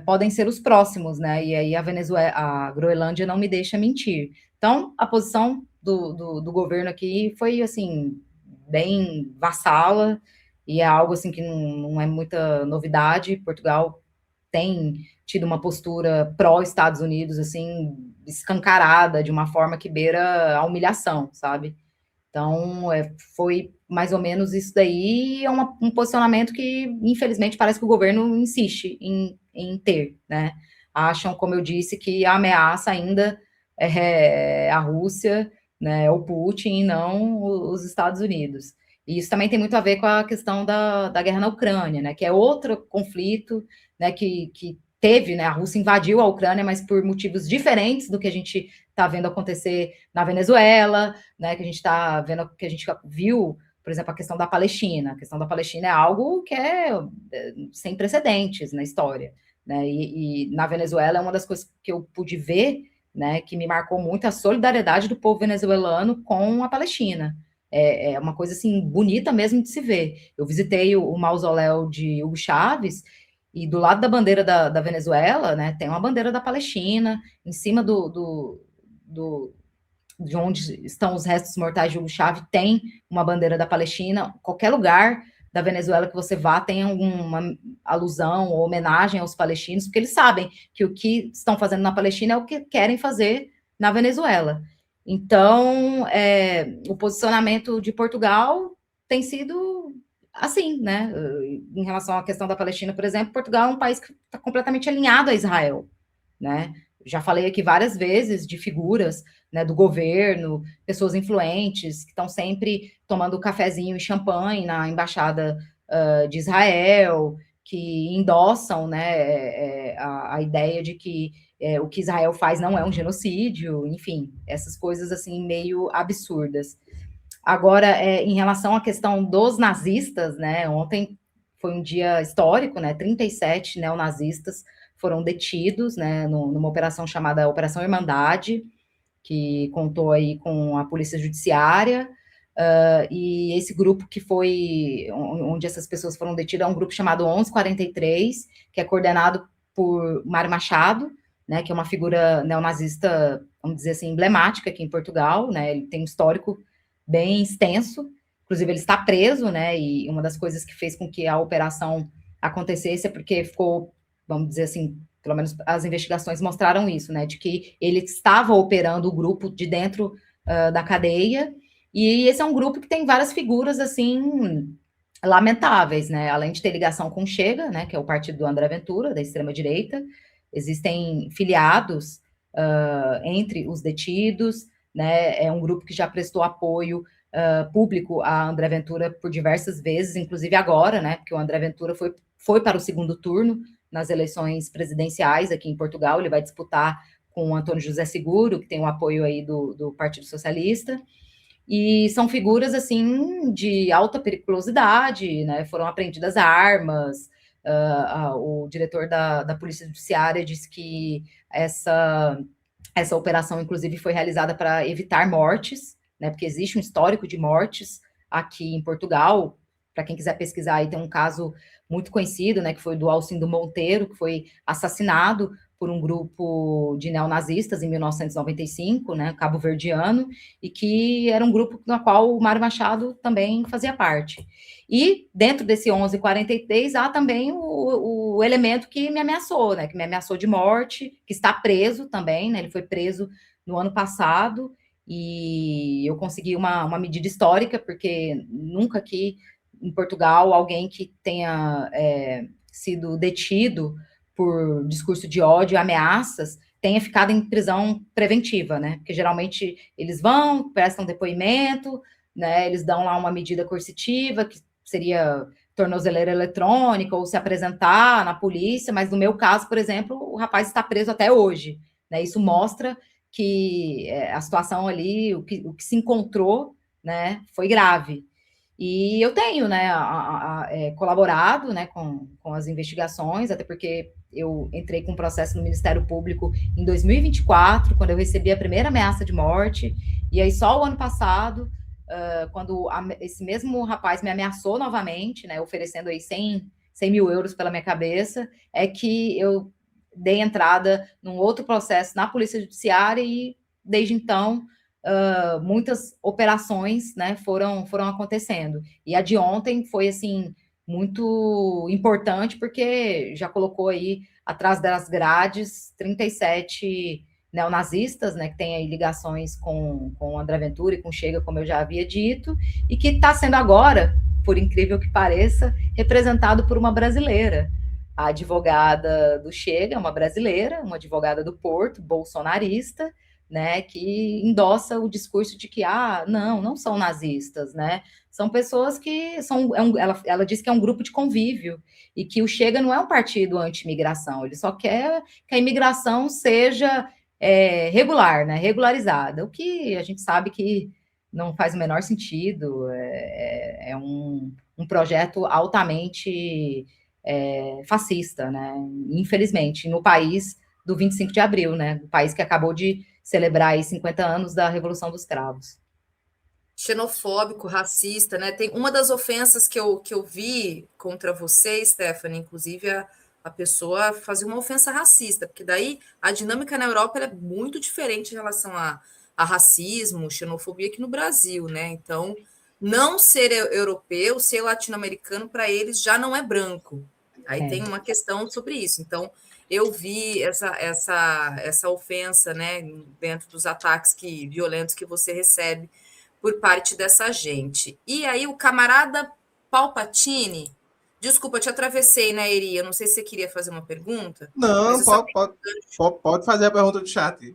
podem ser os próximos, né? E aí a Groenlândia não me deixa mentir. Então, a posição do governo aqui foi, assim, bem vassala, e é algo, assim, que não é muita novidade. Portugal tem tido uma postura pró-Estados Unidos, assim, escancarada, de uma forma que beira a humilhação, sabe? Então, foi mais ou menos isso daí, é um posicionamento que, infelizmente, parece que o governo insiste em ter, né? Acham, como eu disse, que a ameaça ainda é a Rússia, né, o Putin, e não os Estados Unidos. E isso também tem muito a ver com a questão da guerra na Ucrânia, né, que é outro conflito, né, que teve, né, a Rússia invadiu a Ucrânia, mas por motivos diferentes do que a gente está vendo acontecer na Venezuela, né, que a gente está vendo, que a gente viu, por exemplo, a questão da Palestina. A questão da Palestina é algo que é sem precedentes na história, né, e na Venezuela é uma das coisas que eu pude ver, né, que me marcou muito, a solidariedade do povo venezuelano com a Palestina. É uma coisa, assim, bonita mesmo de se ver. Eu visitei o mausoléu de Hugo Chávez, e do lado da bandeira da Venezuela, né, tem uma bandeira da Palestina, em cima de onde estão os restos mortais de Hugo Chávez, tem uma bandeira da Palestina. Qualquer lugar da Venezuela que você vá tem alguma alusão ou homenagem aos palestinos, porque eles sabem que o que estão fazendo na Palestina é o que querem fazer na Venezuela. Então, o posicionamento de Portugal tem sido assim, né? Em relação à questão da Palestina, por exemplo, Portugal é um país que está completamente alinhado a Israel, né? Já falei aqui várias vezes de figuras, né, do governo, pessoas influentes que estão sempre tomando cafezinho e champanhe na embaixada de Israel, que endossam, né, a ideia de que o que Israel faz não é um genocídio, enfim, essas coisas assim meio absurdas. Agora, em relação à questão dos nazistas, né, ontem foi um dia histórico, né, 37 neonazistas foram detidos, né, numa operação chamada Operação Irmandade, que contou aí com a Polícia Judiciária, e esse grupo que foi, onde essas pessoas foram detidas, é um grupo chamado 1143, que é coordenado por Mário Machado, né, que é uma figura neonazista, vamos dizer assim, emblemática aqui em Portugal, né, ele tem um histórico bem extenso, inclusive ele está preso, né, e uma das coisas que fez com que a operação acontecesse é porque ficou, vamos dizer assim, pelo menos as investigações mostraram isso, né, de que ele estava operando o grupo de dentro da cadeia, e esse é um grupo que tem várias figuras, assim, lamentáveis, né, além de ter ligação com o Chega, né, que é o partido do André Ventura, da extrema-direita, existem filiados entre os detidos, né? É um grupo que já prestou apoio público a André Ventura por diversas vezes, inclusive agora, né? Porque o André Ventura foi para o segundo turno nas eleições presidenciais aqui em Portugal. Ele vai disputar com o Antônio José Seguro, que tem o apoio aí do Partido Socialista. E são figuras, assim, de alta periculosidade, né? Foram apreendidas armas. O diretor da Polícia Judiciária disse que essa operação, inclusive, foi realizada para evitar mortes, né? Porque existe um histórico de mortes aqui em Portugal. Para quem quiser pesquisar, aí tem um caso muito conhecido, né? Que foi do Alcindo Monteiro, que foi assassinado por um grupo de neonazistas em 1995, né, cabo-verdiano, e que era um grupo no qual o Mário Machado também fazia parte. E dentro desse 1143 há também o elemento que me ameaçou, né, que me ameaçou de morte, que está preso também, né, ele foi preso no ano passado, e eu consegui uma medida histórica, porque nunca aqui em Portugal alguém que tenha sido detido por discurso de ódio, ameaças, tenha ficado em prisão preventiva, né? Porque geralmente eles vão, prestam depoimento, né? Eles dão lá uma medida coercitiva, que seria tornozeleira eletrônica, ou se apresentar na polícia, mas no meu caso, por exemplo, o rapaz está preso até hoje, né? Isso mostra que a situação ali, o que se encontrou, né, foi grave. E eu tenho, né, colaborado, né, com as investigações, até porque eu entrei com um processo no Ministério Público em 2024, quando eu recebi a primeira ameaça de morte, e aí só o ano passado, quando esse mesmo rapaz me ameaçou novamente, né, oferecendo aí 100 mil euros pela minha cabeça, é que eu dei entrada num outro processo na Polícia Judiciária e, desde então, muitas operações, né, foram acontecendo. E a de ontem foi, assim, muito importante, porque já colocou aí, atrás das grades, 37 neonazistas, né, que têm aí ligações com o André Ventura e com o Chega, como eu já havia dito, e que está sendo agora, por incrível que pareça, representado por uma brasileira. A advogada do Chega é uma brasileira, uma advogada do Porto, bolsonarista, né, que endossa o discurso de que, não são nazistas, né, são pessoas que são, ela diz que é um grupo de convívio, e que o Chega não é um partido anti-imigração, ele só quer que a imigração seja regular, né, regularizada, o que a gente sabe que não faz o menor sentido, é um projeto altamente fascista, né, infelizmente, no país do 25 de abril, né, o país que acabou de celebrar aí 50 anos da Revolução dos Cravos. Xenofóbico, racista, né? Tem uma das ofensas que eu vi contra você, Stephanie, inclusive a pessoa fazia uma ofensa racista, porque daí a dinâmica na Europa é muito diferente em relação a racismo, xenofobia aqui no Brasil, né? Então, não ser europeu, ser latino-americano, para eles já não é branco. Aí tem uma questão sobre isso. Então, eu vi essa ofensa, né, dentro dos ataques violentos que você recebe por parte dessa gente. E aí o camarada Palpatine, desculpa, eu te atravessei, né, Eri? Eu não sei se você queria fazer uma pergunta. Não, pode fazer a pergunta do chat.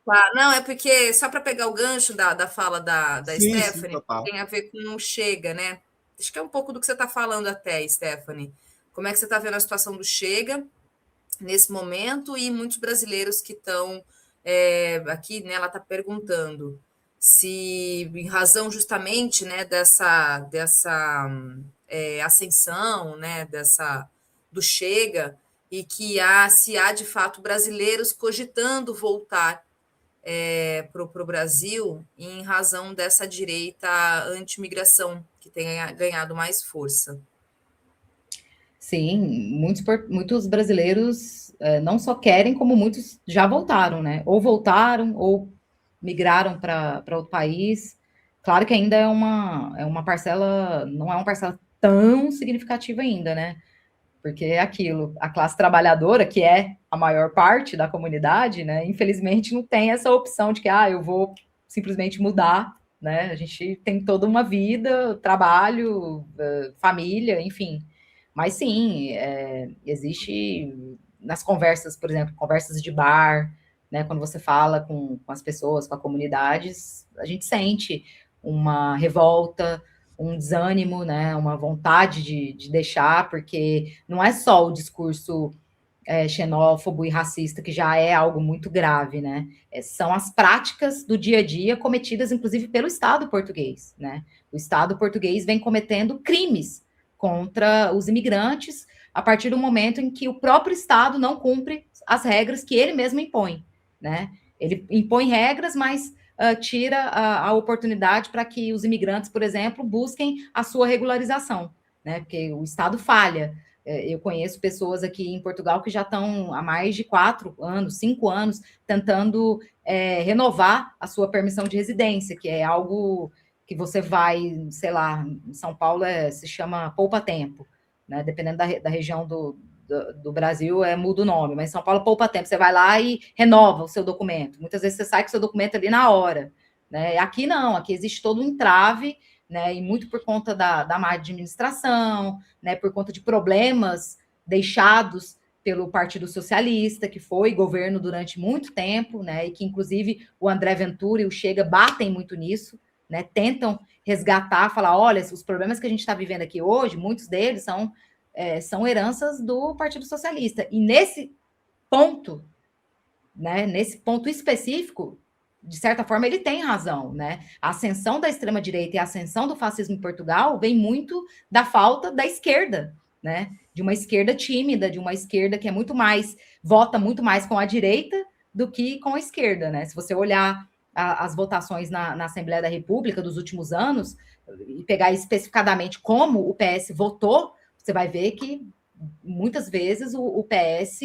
Tá, não, é porque, só para pegar o gancho da fala da Sim, Stephanie, total. tem a ver com o Chega, né? Acho que é um pouco do que você está falando até, Stephanie. Como é que você está vendo a situação do Chega nesse momento e muitos brasileiros que estão aqui, né? Ela está perguntando se, em razão justamente, né, dessa ascensão, né, do Chega, e que se há de fato brasileiros cogitando voltar para o Brasil em razão dessa direita anti-imigração que tem ganhado mais força. Sim, muitos brasileiros não só querem, como muitos já voltaram, né? Ou voltaram, ou migraram para outro país. Claro que ainda é uma parcela, não é uma parcela tão significativa ainda, né? Porque é aquilo, a classe trabalhadora, que é a maior parte da comunidade, né? Infelizmente não tem essa opção de que, eu vou simplesmente mudar, né? A gente tem toda uma vida, trabalho, família, enfim. Mas sim, existe nas conversas, por exemplo, conversas de bar, né? Quando você fala com as pessoas, com as comunidades, a gente sente uma revolta, um desânimo, né? Uma vontade de deixar, porque não é só o discurso xenófobo e racista, que já é algo muito grave, né? São as práticas do dia a dia cometidas, inclusive, pelo Estado português, né? O Estado português vem cometendo crimes contra os imigrantes a partir do momento em que o próprio Estado não cumpre as regras que ele mesmo impõe, né? Ele impõe regras, mas tira a oportunidade para que os imigrantes, por exemplo, busquem a sua regularização, né? Porque o Estado falha. Eu conheço pessoas aqui em Portugal que já estão há mais de 4 anos, 5 anos, tentando renovar a sua permissão de residência, que é algo que você vai, sei lá, em São Paulo se chama poupa-tempo, né? Dependendo da região do Brasil, muda o nome, mas em São Paulo, poupa-tempo. Você vai lá e renova o seu documento. Muitas vezes você sai com o seu documento ali na hora, né? Aqui não, aqui existe todo um entrave, né? E muito por conta da má administração, né? Por conta de problemas deixados pelo Partido Socialista, que foi governo durante muito tempo, né? E que, inclusive, o André Ventura e o Chega batem muito nisso, né? Tentam resgatar, falar, olha, os problemas que a gente está vivendo aqui hoje, muitos deles são heranças do Partido Socialista. E nesse ponto, né? Nesse ponto específico, de certa forma, ele tem razão, né? A ascensão da extrema-direita e a ascensão do fascismo em Portugal vem muito da falta da esquerda, né? De uma esquerda tímida, de uma esquerda que vota muito mais com a direita do que com a esquerda, né? Se você olhar as votações na Assembleia da República dos últimos anos e pegar especificadamente como o PS votou, você vai ver que muitas vezes o PS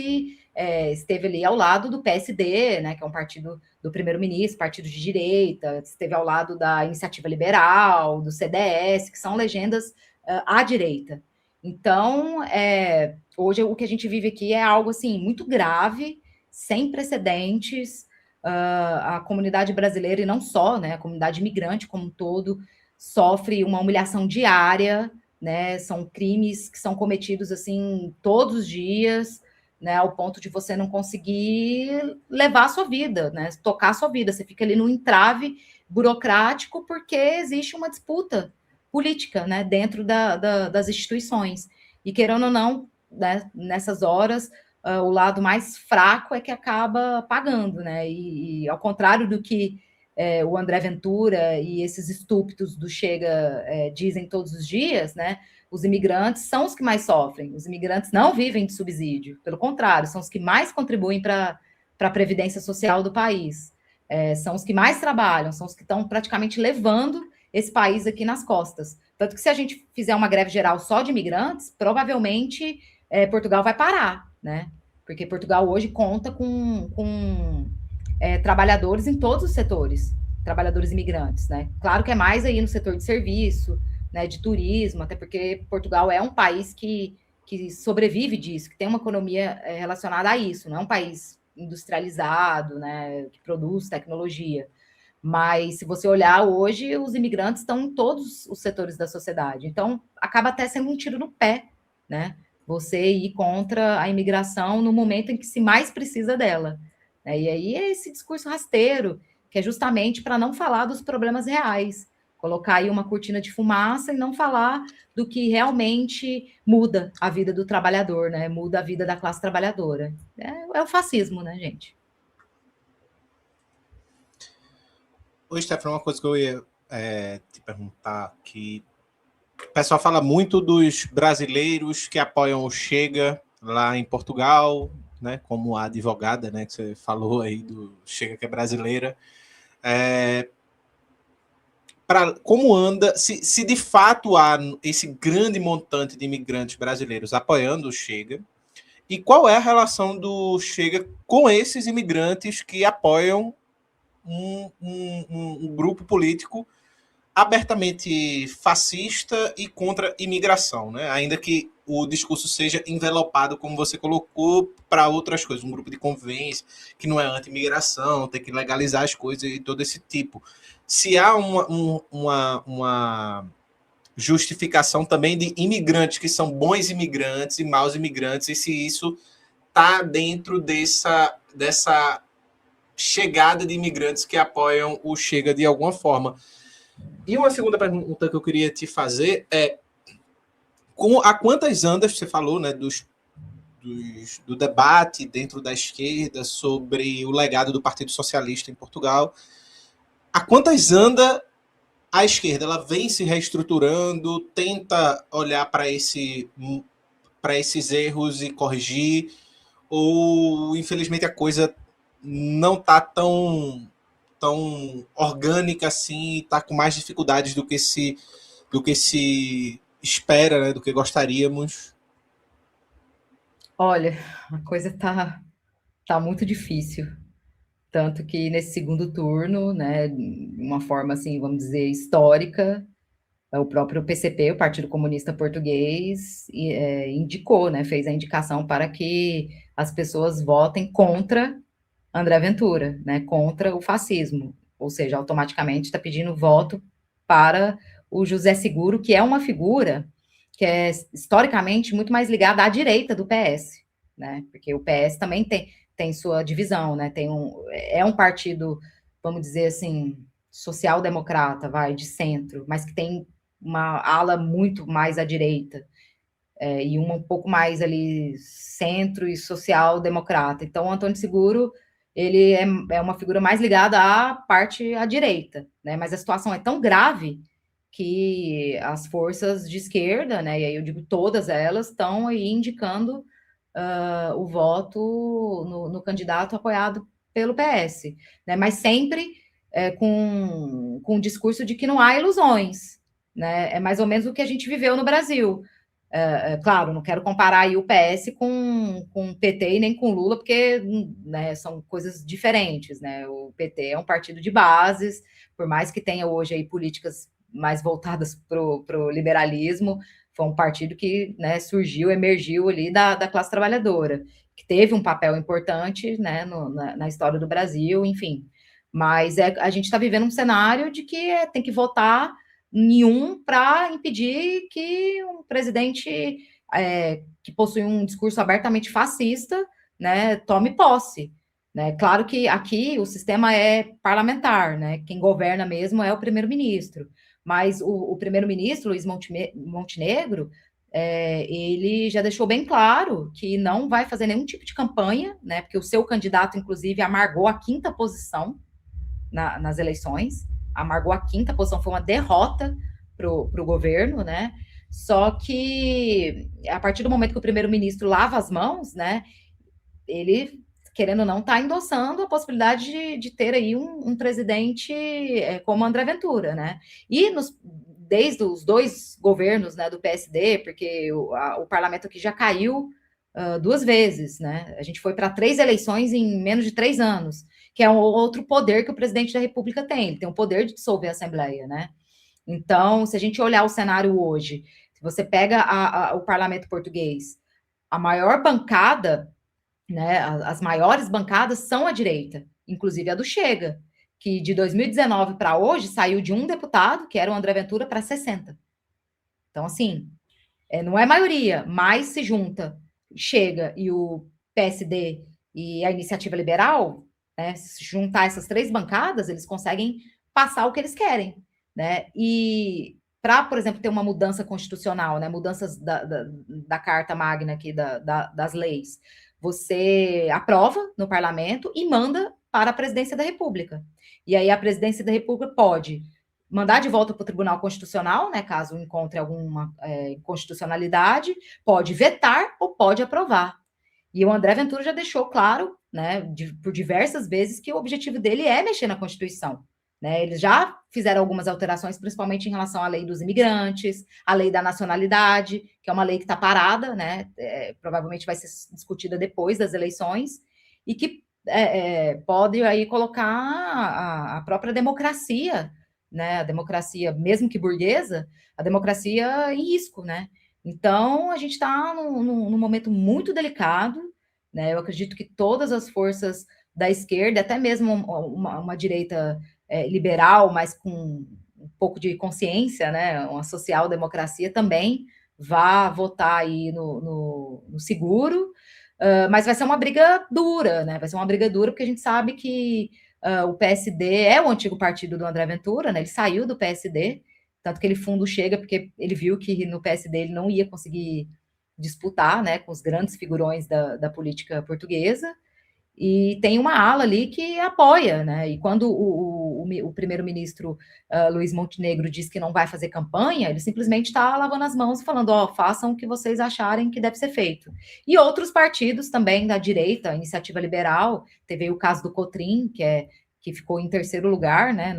esteve ali ao lado do PSD, né, que é um partido do primeiro-ministro, partido de direita, esteve ao lado da Iniciativa Liberal, do CDS, que são legendas à direita. Então, hoje o que a gente vive aqui é algo assim muito grave, sem precedentes. A comunidade brasileira, e não só, né, a comunidade imigrante como um todo, sofre uma humilhação diária, né? São crimes que são cometidos assim todos os dias, né? Ao ponto de você não conseguir levar a sua vida, né? Tocar a sua vida. Você fica ali no entrave burocrático porque existe uma disputa política, né? Dentro das instituições. E querendo ou não, né? Nessas horas, o lado mais fraco é que acaba pagando, né? E ao contrário do que o André Ventura e esses estúpidos do Chega dizem todos os dias, né? Os imigrantes são os que mais sofrem. Os imigrantes não vivem de subsídio, pelo contrário, são os que mais contribuem para a previdência social do país. São os que mais trabalham, são os que estão praticamente levando esse país aqui nas costas. Tanto que se a gente fizer uma greve geral só de imigrantes, provavelmente Portugal vai parar, né? Porque Portugal hoje conta com trabalhadores em todos os setores, trabalhadores imigrantes, né? Claro que é mais aí no setor de serviço, né, de turismo, até porque Portugal é um país que sobrevive disso, que tem uma economia relacionada a isso, não é um país industrializado, né, que produz tecnologia. Mas se você olhar hoje, os imigrantes estão em todos os setores da sociedade. Então, acaba até sendo um tiro no pé, né? Você ir contra a imigração no momento em que se mais precisa dela. E aí é esse discurso rasteiro, que é justamente para não falar dos problemas reais, colocar aí uma cortina de fumaça e não falar do que realmente muda a vida do trabalhador, né? Muda a vida da classe trabalhadora. É o fascismo, né, gente? Oi, Stefano, uma coisa que eu ia te perguntar, que o pessoal fala muito dos brasileiros que apoiam o Chega lá em Portugal, né, como a advogada, né, que você falou aí do Chega, que é brasileira. como anda, se de fato há esse grande montante de imigrantes brasileiros apoiando o Chega, e qual é a relação do Chega com esses imigrantes que apoiam um grupo político abertamente fascista e contra imigração, né? Ainda que o discurso seja envelopado, como você colocou, para outras coisas, um grupo de convivência que não é anti-imigração, tem que legalizar as coisas e todo esse tipo. Se há uma justificação também de imigrantes que são bons imigrantes e maus imigrantes, e se isso está dentro dessa chegada de imigrantes que apoiam o Chega de alguma forma. E uma segunda pergunta que eu queria te fazer é há quantas andas você falou, né, do debate dentro da esquerda sobre o legado do Partido Socialista em Portugal, há quantas anda a esquerda? Ela vem se reestruturando, tenta olhar para esses erros e corrigir, ou infelizmente a coisa não está tão orgânica assim, está com mais dificuldades do que se espera, né, do que gostaríamos? Olha, a coisa tá muito difícil. Tanto que nesse segundo turno, né, de uma forma assim, vamos dizer, histórica, o próprio PCP, o Partido Comunista Português, indicou, né, fez a indicação para que as pessoas votem contra André Ventura, né, contra o fascismo, ou seja, automaticamente está pedindo voto para o José Seguro, que é uma figura que é historicamente muito mais ligada à direita do PS, né, porque o PS também tem sua divisão, né, é um partido, vamos dizer assim, social-democrata, de centro, mas que tem uma ala muito mais à direita, e uma um pouco mais ali centro e social-democrata. Então, o Antônio Seguro, ele é uma figura mais ligada à parte à direita, né? Mas a situação é tão grave que as forças de esquerda, né? E aí eu digo todas elas, estão aí indicando o voto no candidato apoiado pelo PS, né? Mas sempre com o discurso de que não há ilusões, né? É mais ou menos o que a gente viveu no Brasil. Claro, não quero comparar aí o PS com o PT e nem com Lula, porque, né, são coisas diferentes, né? O PT é um partido de bases, por mais que tenha hoje aí políticas mais voltadas para o liberalismo, foi um partido que, né, emergiu ali da classe trabalhadora, que teve um papel importante, né, na história do Brasil, enfim. Mas a gente está vivendo um cenário de que tem que votar nenhum para impedir que um presidente que possui um discurso abertamente fascista, né, tome posse. Né? Claro que aqui o sistema é parlamentar, né? Quem governa mesmo é o primeiro-ministro. Mas o primeiro-ministro, Luiz Montenegro, ele já deixou bem claro que não vai fazer nenhum tipo de campanha, né? Porque o seu candidato, inclusive, amargou a 5ª posição nas eleições, amargou a 5ª posição, foi uma derrota para o governo, né? Só que a partir do momento que o primeiro-ministro lava as mãos, né? Ele, querendo ou não, está endossando a possibilidade de ter aí um presidente como André Ventura, né? E desde os 2 governos, né, do PSD, porque o parlamento aqui já caiu 2 vezes, né? A gente foi para 3 eleições em menos de 3 anos, que é um outro poder que o presidente da República tem. Ele tem o poder de dissolver a Assembleia, né? Então, se a gente olhar o cenário hoje, se você pega o parlamento português, a maior bancada, né, as maiores bancadas são a direita, inclusive a do Chega, que de 2019 para hoje saiu de 1 deputado, que era o André Ventura, para 60. Então, assim, não é maioria, mas se junta Chega e o PSD e a Iniciativa Liberal, né, se juntar essas 3 bancadas, eles conseguem passar o que eles querem, né? E para, por exemplo, ter uma mudança constitucional, né, mudanças da Carta Magna aqui, das leis, você aprova no parlamento e manda para a presidência da República. E aí a presidência da República pode mandar de volta para o Tribunal Constitucional, né, caso encontre alguma inconstitucionalidade, pode vetar ou pode aprovar. E o André Ventura já deixou claro, né, por diversas vezes, que o objetivo dele é mexer na Constituição, né? Eles já fizeram algumas alterações, principalmente em relação à lei dos imigrantes, à lei da nacionalidade, que é uma lei que está parada, né? Provavelmente vai ser discutida depois das eleições, e que pode aí colocar a própria democracia, né? A democracia, mesmo que burguesa, a democracia em risco, né? Então, a gente está num momento muito delicado, né? Eu acredito que todas as forças da esquerda, até mesmo uma direita liberal, mas com um pouco de consciência, né? Uma social-democracia também vá votar aí no seguro, mas vai ser uma briga dura, né? Vai ser uma briga dura, porque a gente sabe que o PSD é o antigo partido do André Ventura, né? Ele saiu do PSD, tanto que ele funda o Chega, porque ele viu que no PSD ele não ia conseguir disputar, né, com os grandes figurões da política portuguesa, e tem uma ala ali que apoia, né? E quando o primeiro-ministro Luiz Montenegro diz que não vai fazer campanha, ele simplesmente está lavando as mãos e falando, façam o que vocês acharem que deve ser feito. E outros partidos também da direita, a Iniciativa Liberal, teve o caso do Cotrim, que ficou em terceiro lugar, né,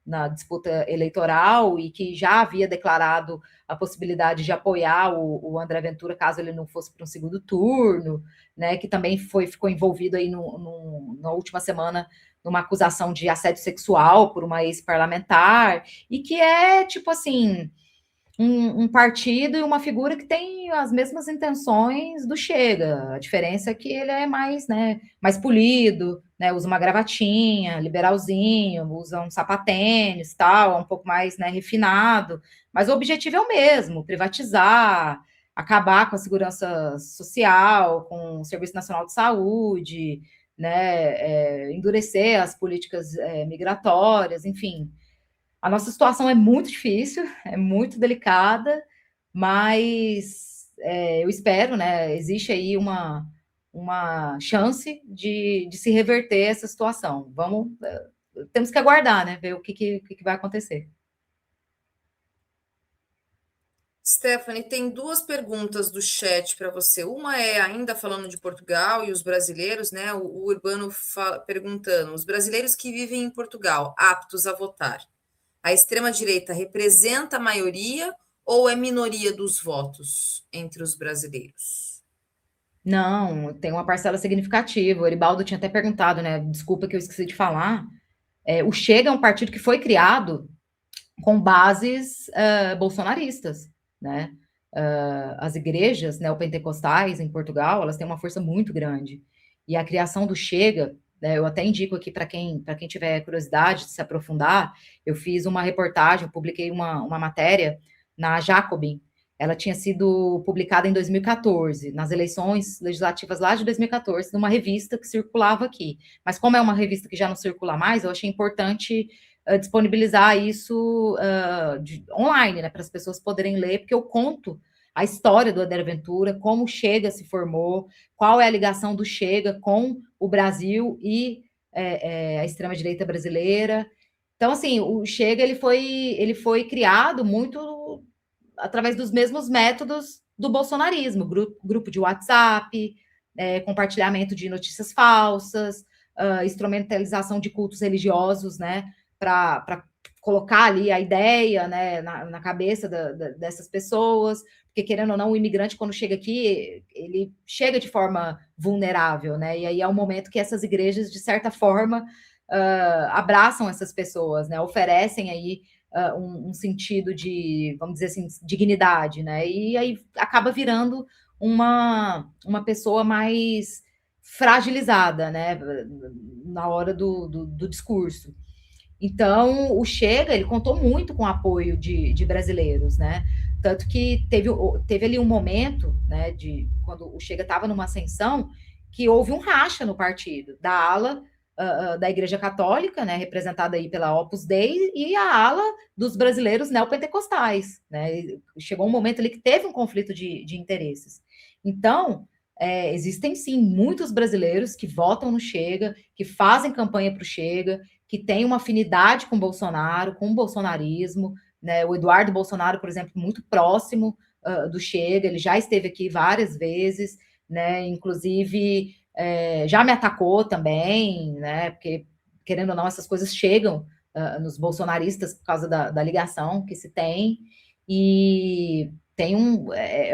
na disputa eleitoral, e que já havia declarado a possibilidade de apoiar o André Ventura caso ele não fosse para um segundo turno, né, que também ficou envolvido aí na última semana numa acusação de assédio sexual por uma ex-parlamentar, e que é, tipo assim, um partido e uma figura que tem as mesmas intenções do Chega. A diferença é que ele é mais, né, mais polido, né, usa uma gravatinha, liberalzinho, usa um sapatênis, tal, um pouco mais, né, refinado, mas o objetivo é o mesmo, privatizar, acabar com a segurança social, com o Serviço Nacional de Saúde, né, endurecer as políticas migratórias, enfim. A nossa situação é muito difícil, é muito delicada, mas eu espero, né? Existe aí uma chance de se reverter essa situação. Temos que aguardar, né? Ver o que vai acontecer. Stephanie, tem duas perguntas do chat para você. Uma é ainda falando de Portugal e os brasileiros, né? O Urbano perguntando: os brasileiros que vivem em Portugal, aptos a votar, a extrema-direita representa a maioria ou é minoria dos votos entre os brasileiros? Não, tem uma parcela significativa. O Eribaldo tinha até perguntado, né? Desculpa que eu esqueci de falar. O Chega é um partido que foi criado com bases bolsonaristas, né? As igrejas neopentecostais em Portugal, elas têm uma força muito grande. E a criação do Chega, né, eu até indico aqui para quem tiver curiosidade de se aprofundar, eu fiz uma reportagem, eu publiquei uma matéria na Jacobin. Ela tinha sido publicada em 2014, nas eleições legislativas lá de 2014, numa revista que circulava aqui. Mas como é uma revista que já não circula mais, eu achei importante disponibilizar isso online, né, para as pessoas poderem ler, porque eu conto a história do André Ventura, como o Chega se formou, qual é a ligação do Chega com o Brasil e a extrema-direita brasileira. Então, assim, o Chega ele foi criado muito através dos mesmos métodos do bolsonarismo, grupo de WhatsApp, compartilhamento de notícias falsas, instrumentalização de cultos religiosos, né, para colocar ali a ideia, né, na cabeça dessas pessoas, porque, querendo ou não, o imigrante, quando chega aqui, ele chega de forma vulnerável, né, e aí é um momento que essas igrejas, de certa forma, abraçam essas pessoas, né, oferecem aí um sentido de, vamos dizer assim, dignidade, né, e aí acaba virando uma pessoa mais fragilizada, né, na hora do discurso. Então, o Chega, ele contou muito com o apoio de brasileiros, né? Tanto que teve ali um momento, né, quando o Chega estava numa ascensão, que houve um racha no partido, da ala da Igreja Católica, né, representada aí pela Opus Dei, e a ala dos brasileiros neopentecostais, né? Chegou um momento ali que teve um conflito de interesses. Então, existem sim muitos brasileiros que votam no Chega, que fazem campanha para o Chega, que têm uma afinidade com Bolsonaro, com o bolsonarismo, né? O Eduardo Bolsonaro, por exemplo, muito próximo do Chega, ele já esteve aqui várias vezes, né? Inclusive já me atacou também, né? Porque querendo ou não, essas coisas chegam nos bolsonaristas por causa da ligação que se tem, e tem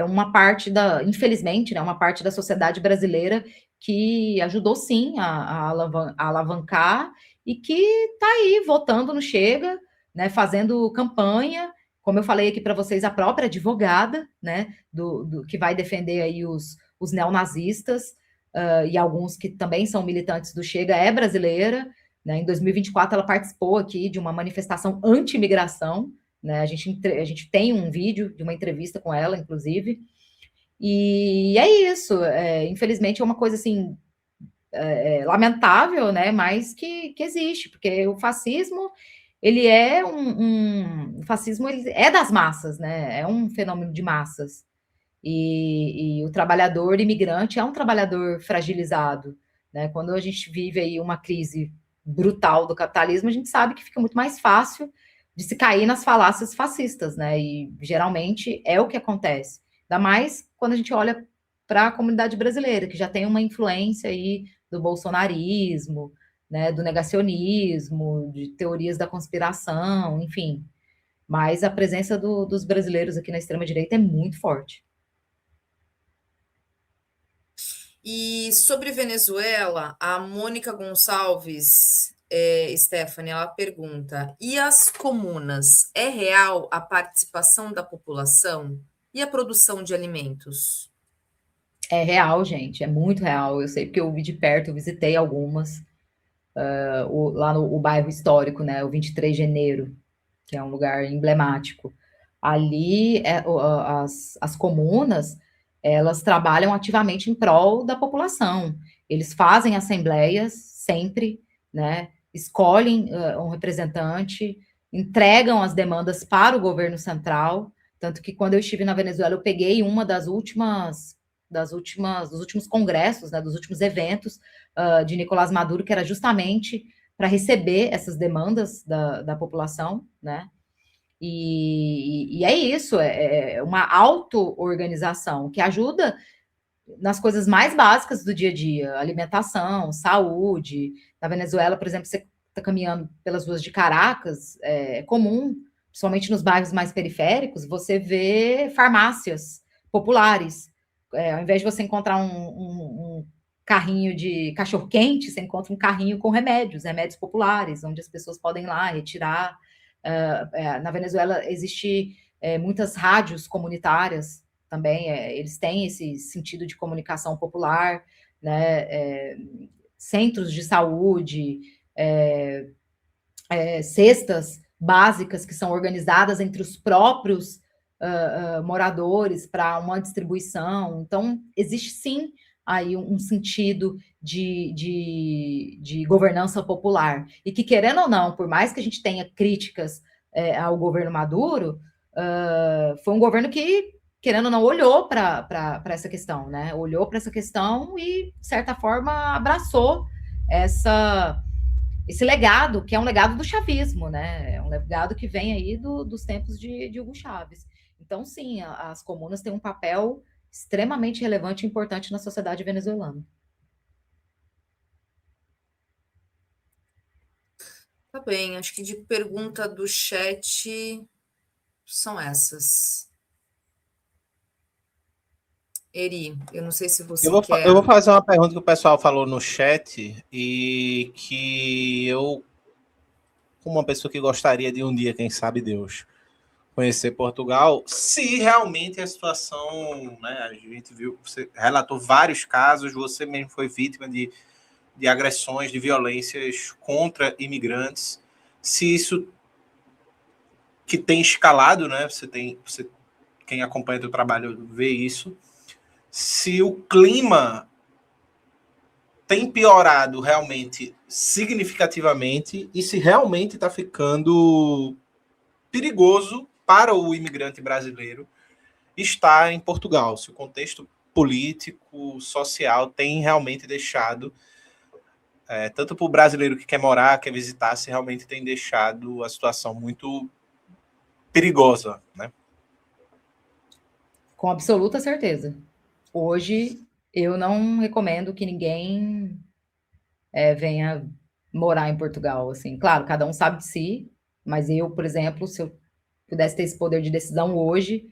uma parte infelizmente, né, uma parte da sociedade brasileira que ajudou sim a alavancar e que está aí votando no Chega, né, fazendo campanha, como eu falei aqui para vocês, a própria advogada, né, que vai defender aí os neonazistas, e alguns que também são militantes do Chega, é brasileira, né, em 2024 ela participou aqui de uma manifestação anti-imigração, né, a gente tem um vídeo de uma entrevista com ela, inclusive, e é isso, infelizmente é uma coisa assim, lamentável, né, mas que existe, porque o fascismo, ele é o fascismo ele é das massas, né, é um fenômeno de massas, e o trabalhador imigrante é um trabalhador fragilizado, né, quando a gente vive aí uma crise brutal do capitalismo, a gente sabe que fica muito mais fácil de se cair nas falácias fascistas, né, e geralmente é o que acontece, ainda mais quando a gente olha para a comunidade brasileira, que já tem uma influência aí do bolsonarismo, né, do negacionismo, de teorias da conspiração, enfim. Mas a presença dos brasileiros aqui na extrema-direita é muito forte. E sobre Venezuela, a Mônica Gonçalves, Stephanie, ela pergunta: e as comunas? É real a participação da população e a produção de alimentos? É real, gente, é muito real. Eu sei porque eu vi de perto, eu visitei algumas, lá no o bairro histórico, né, o 23 de Janeiro, que é um lugar emblemático. Ali, as comunas, elas trabalham ativamente em prol da população. Eles fazem assembleias sempre, né, escolhem um representante, entregam as demandas para o governo central, tanto que quando eu estive na Venezuela, eu peguei uma dos últimos congressos, né, dos últimos eventos de Nicolás Maduro, que era justamente para receber essas demandas da população, né? E é isso, é uma auto-organização que ajuda nas coisas mais básicas do dia a dia, alimentação, saúde. Na Venezuela, por exemplo, você está caminhando pelas ruas de Caracas, é comum, principalmente nos bairros mais periféricos, você vê farmácias populares. Ao invés de você encontrar um carrinho de cachorro-quente, você encontra um carrinho com remédios populares, onde as pessoas podem ir lá retirar. Na Venezuela existe muitas rádios comunitárias também, eles têm esse sentido de comunicação popular, né, centros de saúde, cestas básicas que são organizadas entre os próprios moradores para uma distribuição. Então, existe sim aí um sentido de governança popular. E que, querendo ou não, por mais que a gente tenha críticas ao governo Maduro, foi um governo que, querendo ou não, olhou para essa questão, né? Olhou para essa questão e, de certa forma, abraçou esse legado, que é um legado do chavismo, né? É um legado que vem aí dos tempos de Hugo Chávez. Então, sim, as comunas têm um papel extremamente relevante e importante na sociedade venezuelana. Tá bem, acho que de pergunta do chat são essas. Eri, eu não sei se você quer. Eu vou fazer uma pergunta que o pessoal falou no chat e que eu, como uma pessoa que gostaria de um dia, quem sabe Deus, conhecer Portugal, se realmente a situação, né, a gente viu, você relatou vários casos, você mesmo foi vítima de agressões, de violências contra imigrantes, se isso que tem escalado, né, quem acompanha o trabalho vê isso, se o clima tem piorado realmente significativamente e se realmente está ficando perigoso para o imigrante brasileiro estar em Portugal, se o contexto político, social tem realmente deixado, tanto para o brasileiro que quer morar, quer visitar, se realmente tem deixado a situação muito perigosa, né? Com absoluta certeza. Hoje, eu não recomendo que ninguém venha morar em Portugal, assim. Claro, cada um sabe de si, mas eu, por exemplo, se eu pudesse ter esse poder de decisão hoje,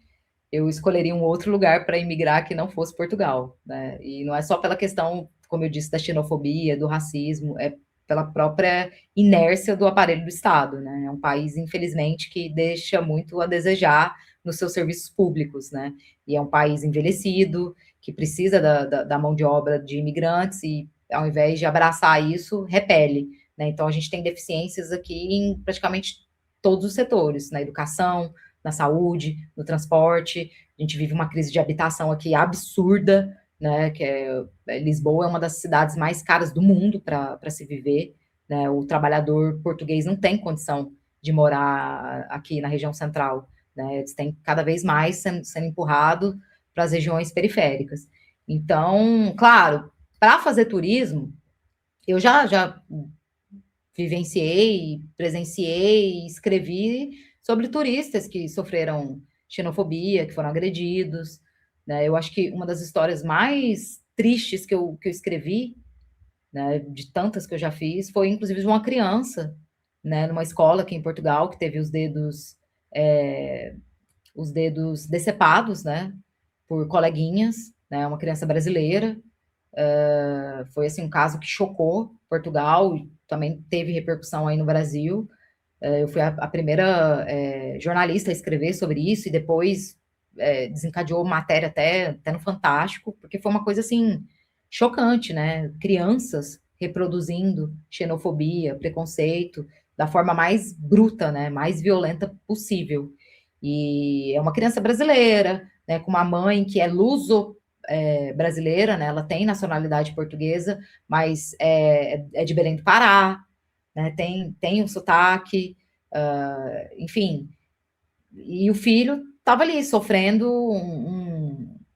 eu escolheria um outro lugar para emigrar que não fosse Portugal, né? E não é só pela questão, como eu disse, da xenofobia, do racismo, é pela própria inércia do aparelho do Estado, né? É um país, infelizmente, que deixa muito a desejar nos seus serviços públicos, né? E é um país envelhecido, que precisa da mão de obra de imigrantes e, ao invés de abraçar isso, repele, né? Então, a gente tem deficiências aqui em praticamente todos os setores, na educação, na saúde, no transporte. A gente vive uma crise de habitação aqui absurda, né? Lisboa é uma das cidades mais caras do mundo para se viver, né? O trabalhador português não tem condição de morar aqui na região central, né? Eles têm cada vez mais sendo empurrado para as regiões periféricas. Então, claro, para fazer turismo, eu já vivenciei, presenciei, escrevi sobre turistas que sofreram xenofobia, que foram agredidos, né? Eu acho que uma das histórias mais tristes que eu escrevi, né, de tantas que eu já fiz, foi inclusive de uma criança, né, numa escola aqui em Portugal, que teve os dedos decepados, né, por coleguinhas, né, uma criança brasileira. Foi assim um caso que chocou Portugal e também teve repercussão aí no Brasil. Eu fui a primeira jornalista a escrever sobre isso e depois desencadeou matéria até no Fantástico, porque foi uma coisa assim chocante, né? Crianças reproduzindo xenofobia, preconceito da forma mais bruta, né? Mais violenta possível. E é uma criança brasileira, né? Com uma mãe que é luso brasileira, né? Ela tem nacionalidade portuguesa, mas é de Belém do Pará, né? Tem um sotaque, enfim. E o filho estava ali sofrendo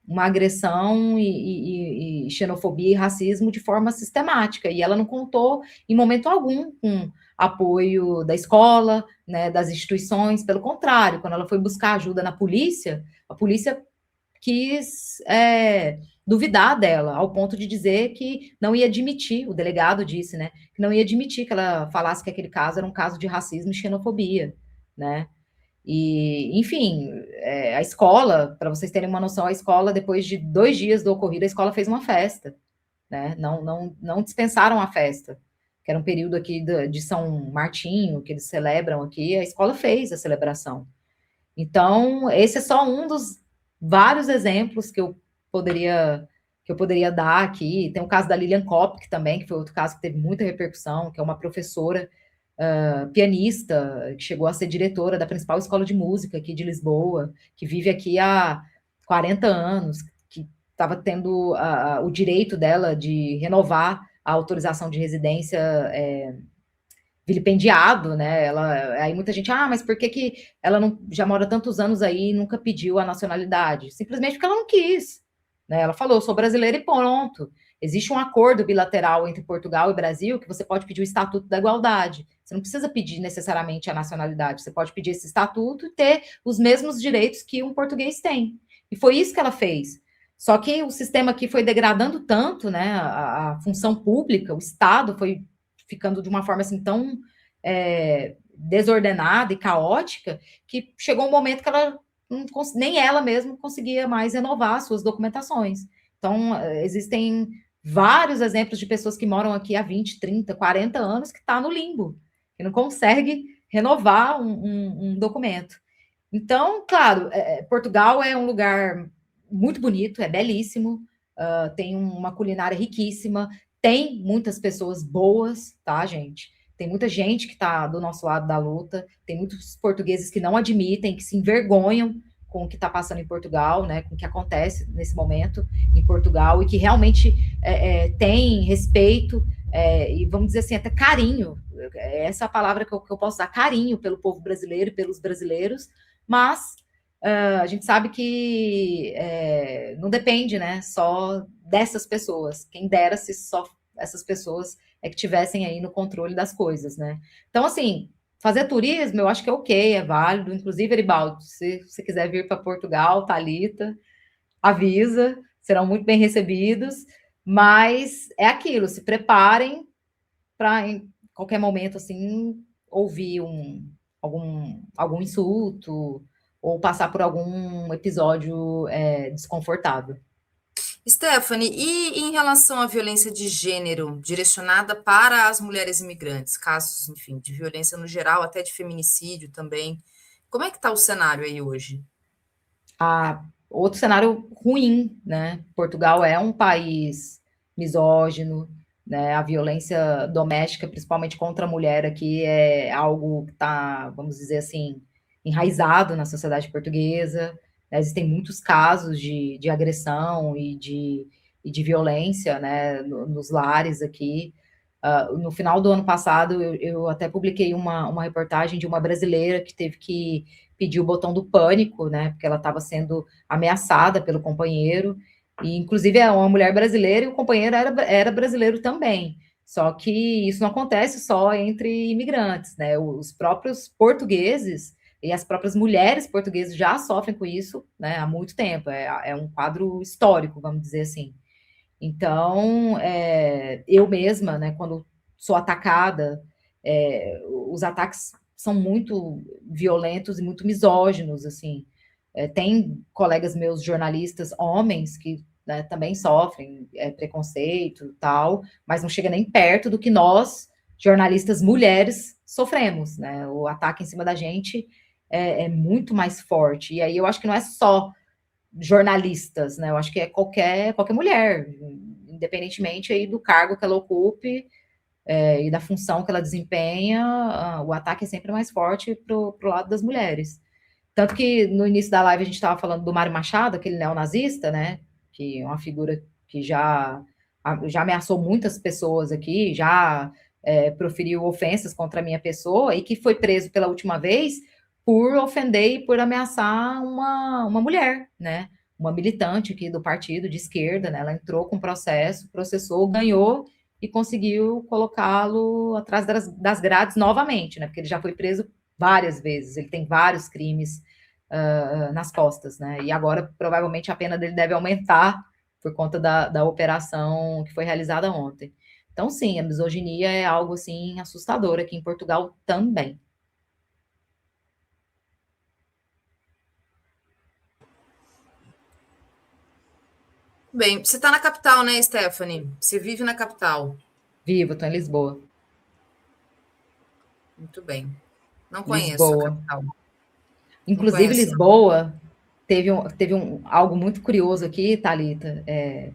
uma agressão e xenofobia e racismo de forma sistemática. E ela não contou em momento algum com apoio da escola, né, das instituições. Pelo contrário, quando ela foi buscar ajuda na polícia, a polícia quis duvidar dela, ao ponto de dizer que não ia admitir, o delegado disse, né, que não ia admitir que ela falasse que aquele caso era um caso de racismo e xenofobia, né? E, enfim, a escola, para vocês terem uma noção, a escola, depois de 2 dias do ocorrido, a escola fez uma festa, né? Não dispensaram a festa, que era um período aqui de São Martinho, que eles celebram aqui, a escola fez a celebração. Então, esse é só um dos vários exemplos que eu poderia dar aqui. Tem o caso da Lilian Kopp também, que foi outro caso que teve muita repercussão, que é uma professora pianista, que chegou a ser diretora da principal escola de música aqui de Lisboa, que vive aqui há 40 anos, que estava tendo o direito dela de renovar a autorização de residência vilipendiado, né? Aí muita gente, mas por que ela não já mora tantos anos aí e nunca pediu a nacionalidade? Simplesmente porque ela não quis, né? Ela falou, eu sou brasileira e pronto. Existe um acordo bilateral entre Portugal e Brasil que você pode pedir o Estatuto da Igualdade. Você não precisa pedir necessariamente a nacionalidade, você pode pedir esse estatuto e ter os mesmos direitos que um português tem. E foi isso que ela fez. Só que o sistema aqui foi degradando tanto, né? A função pública, o Estado foi ficando de uma forma assim tão desordenada e caótica, que chegou um momento que ela nem ela mesma conseguia mais renovar suas documentações. Então, existem vários exemplos de pessoas que moram aqui há 20, 30, 40 anos que está no limbo, que não consegue renovar um documento. Então, claro, Portugal é um lugar muito bonito, é belíssimo, tem uma culinária riquíssima, tem muitas pessoas boas, tá, gente? Tem muita gente que está do nosso lado da luta, tem muitos portugueses que não admitem, que se envergonham com o que está passando em Portugal, né, com o que acontece nesse momento em Portugal, e que realmente tem respeito, e vamos dizer assim, até carinho, essa é a palavra que eu posso dar, carinho pelo povo brasileiro e pelos brasileiros, mas a gente sabe que não depende, né, só dessas pessoas. Quem dera se só essas pessoas que tivessem aí no controle das coisas, né? Então, assim, fazer turismo, eu acho que é ok, é válido. Inclusive, Eribaldo, se você quiser vir para Portugal, Thalita, avisa, serão muito bem recebidos. Mas é aquilo, se preparem para qualquer momento, assim, ouvir algum insulto ou passar por algum episódio desconfortável. Stephanie, e em relação à violência de gênero direcionada para as mulheres imigrantes, casos, enfim, de violência no geral, até de feminicídio também, como é que está o cenário aí hoje? Outro cenário ruim, né? Portugal é um país misógino, né? A violência doméstica, principalmente contra a mulher aqui, é algo que está, vamos dizer assim, enraizado na sociedade portuguesa. Né? Existem muitos casos de agressão e de violência, né, nos lares aqui. No final do ano passado, eu até publiquei uma reportagem de uma brasileira que teve que pedir o botão do pânico, né, porque ela estava sendo ameaçada pelo companheiro, e inclusive é uma mulher brasileira e o companheiro era brasileiro também. Só que isso não acontece só entre imigrantes, né? Os próprios portugueses e as próprias mulheres portuguesas já sofrem com isso, né, há muito tempo. É um quadro histórico, vamos dizer assim. Então, eu mesma, né, quando sou atacada, os ataques são muito violentos e muito misóginos, assim. Tem colegas meus jornalistas, homens, que, né, também sofrem preconceito e tal, mas não chega nem perto do que nós, jornalistas mulheres, sofremos, né? O ataque em cima da gente é muito mais forte. E aí eu acho que não é só jornalistas, né? Eu acho que é qualquer mulher, independentemente aí do cargo que ela ocupe e da função que ela desempenha, o ataque é sempre mais forte pro lado das mulheres. Tanto que no início da live a gente estava falando do Mário Machado, aquele neonazista, né? Que é uma figura que já ameaçou muitas pessoas aqui, já proferiu ofensas contra a minha pessoa e que foi preso pela última vez por ofender e por ameaçar uma mulher, né? Uma militante aqui do partido de esquerda, né? Ela entrou com processo, processou, ganhou e conseguiu colocá-lo atrás das grades novamente, né? Porque ele já foi preso várias vezes, ele tem vários crimes nas costas, né? E agora provavelmente a pena dele deve aumentar por conta da operação que foi realizada ontem. Então, sim, a misoginia é algo assim assustador aqui em Portugal também. Bem, você está na capital, né, Stephanie? Você vive na capital. Vivo, estou em Lisboa. Muito bem. Não conheço a Lisboa. capital. Inclusive, Conheço, Lisboa teve algo muito curioso aqui, Thalita,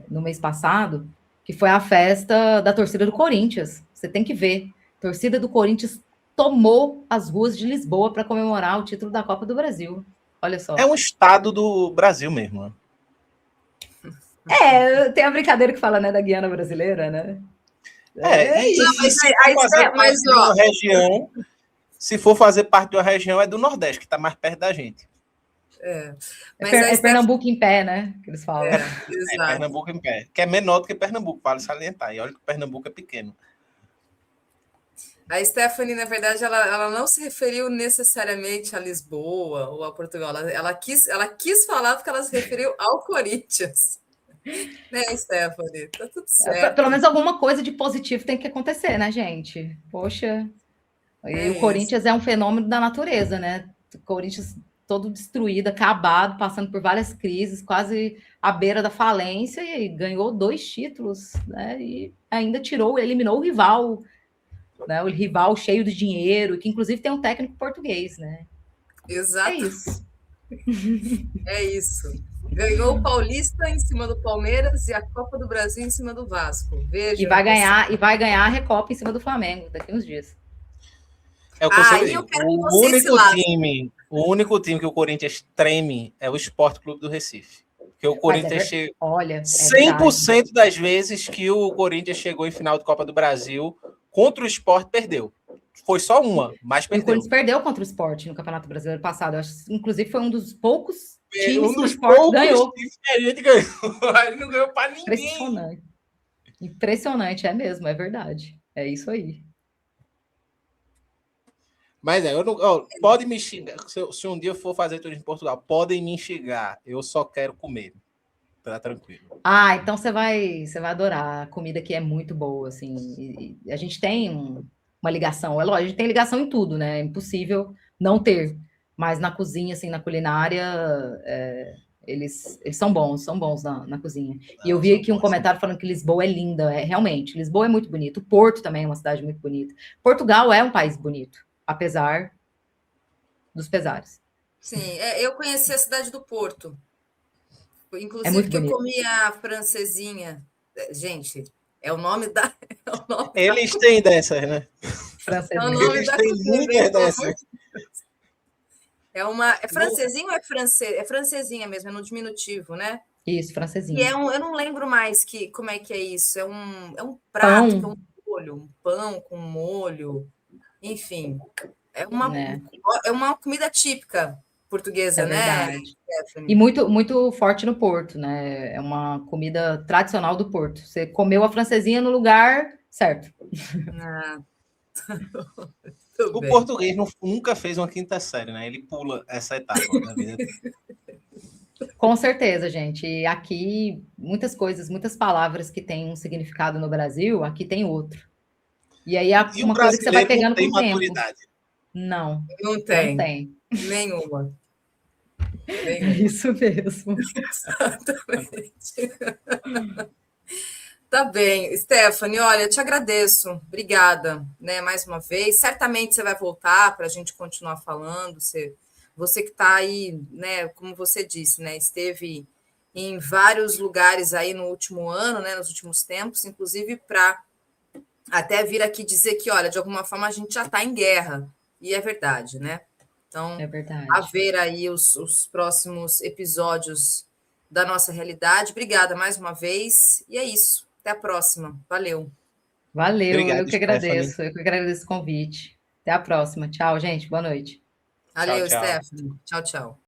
no mês passado, que foi a festa da torcida do Corinthians. Você tem que ver. A torcida do Corinthians tomou as ruas de Lisboa para comemorar o título da Copa do Brasil. Olha só. É um estado do Brasil mesmo. Tem a brincadeira que fala, né, da Guiana brasileira, né? Se for fazer parte de uma região, é do Nordeste, que está mais perto da gente. Pernambuco em pé, né? Que eles falam. Pernambuco em pé. Que é menor do que Pernambuco, vale salientar. E olha que Pernambuco é pequeno. A Stephanie, na verdade, ela não se referiu necessariamente a Lisboa ou a Portugal. Ela quis falar porque ela se referiu ao Corinthians. Né, Stephanie? Tá tudo certo. Pelo menos alguma coisa de positivo tem que acontecer, né, gente? Poxa. E o Corinthians é um fenômeno da natureza, né? O Corinthians todo destruído, acabado, passando por várias crises, quase à beira da falência, e ganhou 2 títulos, né? E ainda eliminou o rival, né? O rival cheio de dinheiro, que inclusive tem um técnico português, né? Exato. É isso. É isso. Ganhou o Paulista em cima do Palmeiras e a Copa do Brasil em cima do Vasco. Veja. E vai ganhar a Recopa em cima do Flamengo daqui uns dias. É o que eu sempre digo. O único time que o Corinthians treme é o Sport Clube do Recife. Porque o Corinthians chega. Olha, 100% das vezes que o Corinthians chegou em final de Copa do Brasil contra o Sport, perdeu. Foi só uma, mas perdeu. O Corinthians perdeu contra o Sport no Campeonato Brasileiro passado. Eu acho, inclusive, foi um dos poucos times que o Sport ganhou. A gente ganhou. Ele não ganhou para ninguém. Impressionante, é mesmo, é verdade. É isso aí. Mas eu não. Pode me xingar. Se um dia eu for fazer tudo em Portugal, podem me xingar. Eu só quero comer. Tá tranquilo. Então você vai adorar. A comida aqui é muito boa, assim. E a gente tem uma ligação. É lógico, a gente tem ligação em tudo, né? É impossível não ter. Mas na cozinha, assim, na culinária, eles são bons na cozinha. E eu Não, vi são aqui um bons. comentário falando que Lisboa é linda. Realmente, Lisboa é muito bonito. O Porto também é uma cidade muito bonita. Portugal é um país bonito, apesar dos pesares. Sim, eu conheci a cidade do Porto. É Inclusive muito que eu bonito. comi a francesinha. Gente, é o nome da, é o nome da, Eles têm dessas, né? é o Francesinha. nome Eles da têm cozinha, muitas gente, pelo amor dessas. de Deus. É Não, francesinha ou é francês? É francesinha mesmo, é no diminutivo, né? Isso, E francesinha. eu não lembro mais como é que é isso. É um prato, que é Pão, um molho, um pão com molho, enfim. É uma, né? é uma comida típica É portuguesa, né, verdade. E Stephanie? muito, muito forte no Porto, né? É uma comida tradicional do Porto. Você comeu a francesinha no lugar certo. Ah, tudo o bem. português nunca fez uma quinta série, né? Ele pula essa etapa da vida dele. Com certeza, gente. E aqui, muitas coisas, muitas palavras que têm um significado no Brasil, aqui tem outro. E aí é E o uma coisa que você vai brasileiro não pegando com tem o tempo. maturidade. Não, Não não tem tem. nenhuma, É nenhuma. isso mesmo. Exatamente. Tá bem, Stephanie, olha, eu te agradeço, obrigada, né, mais uma vez. Certamente você vai voltar para a gente continuar falando. Você que está aí, né, como você disse, né, esteve em vários lugares aí no último ano, né, nos últimos tempos, inclusive para até vir aqui dizer que, olha, de alguma forma a gente já está em guerra, e é verdade, né? Então, É a verdade. ver aí os próximos episódios da nossa realidade. Obrigada mais uma vez, e é isso. Até a próxima. Valeu. Valeu, Obrigado, Stephanie. eu que agradeço o convite. Até a próxima. Tchau, gente. Boa noite. Tchau, Valeu, tchau. Stephanie. Tchau, tchau.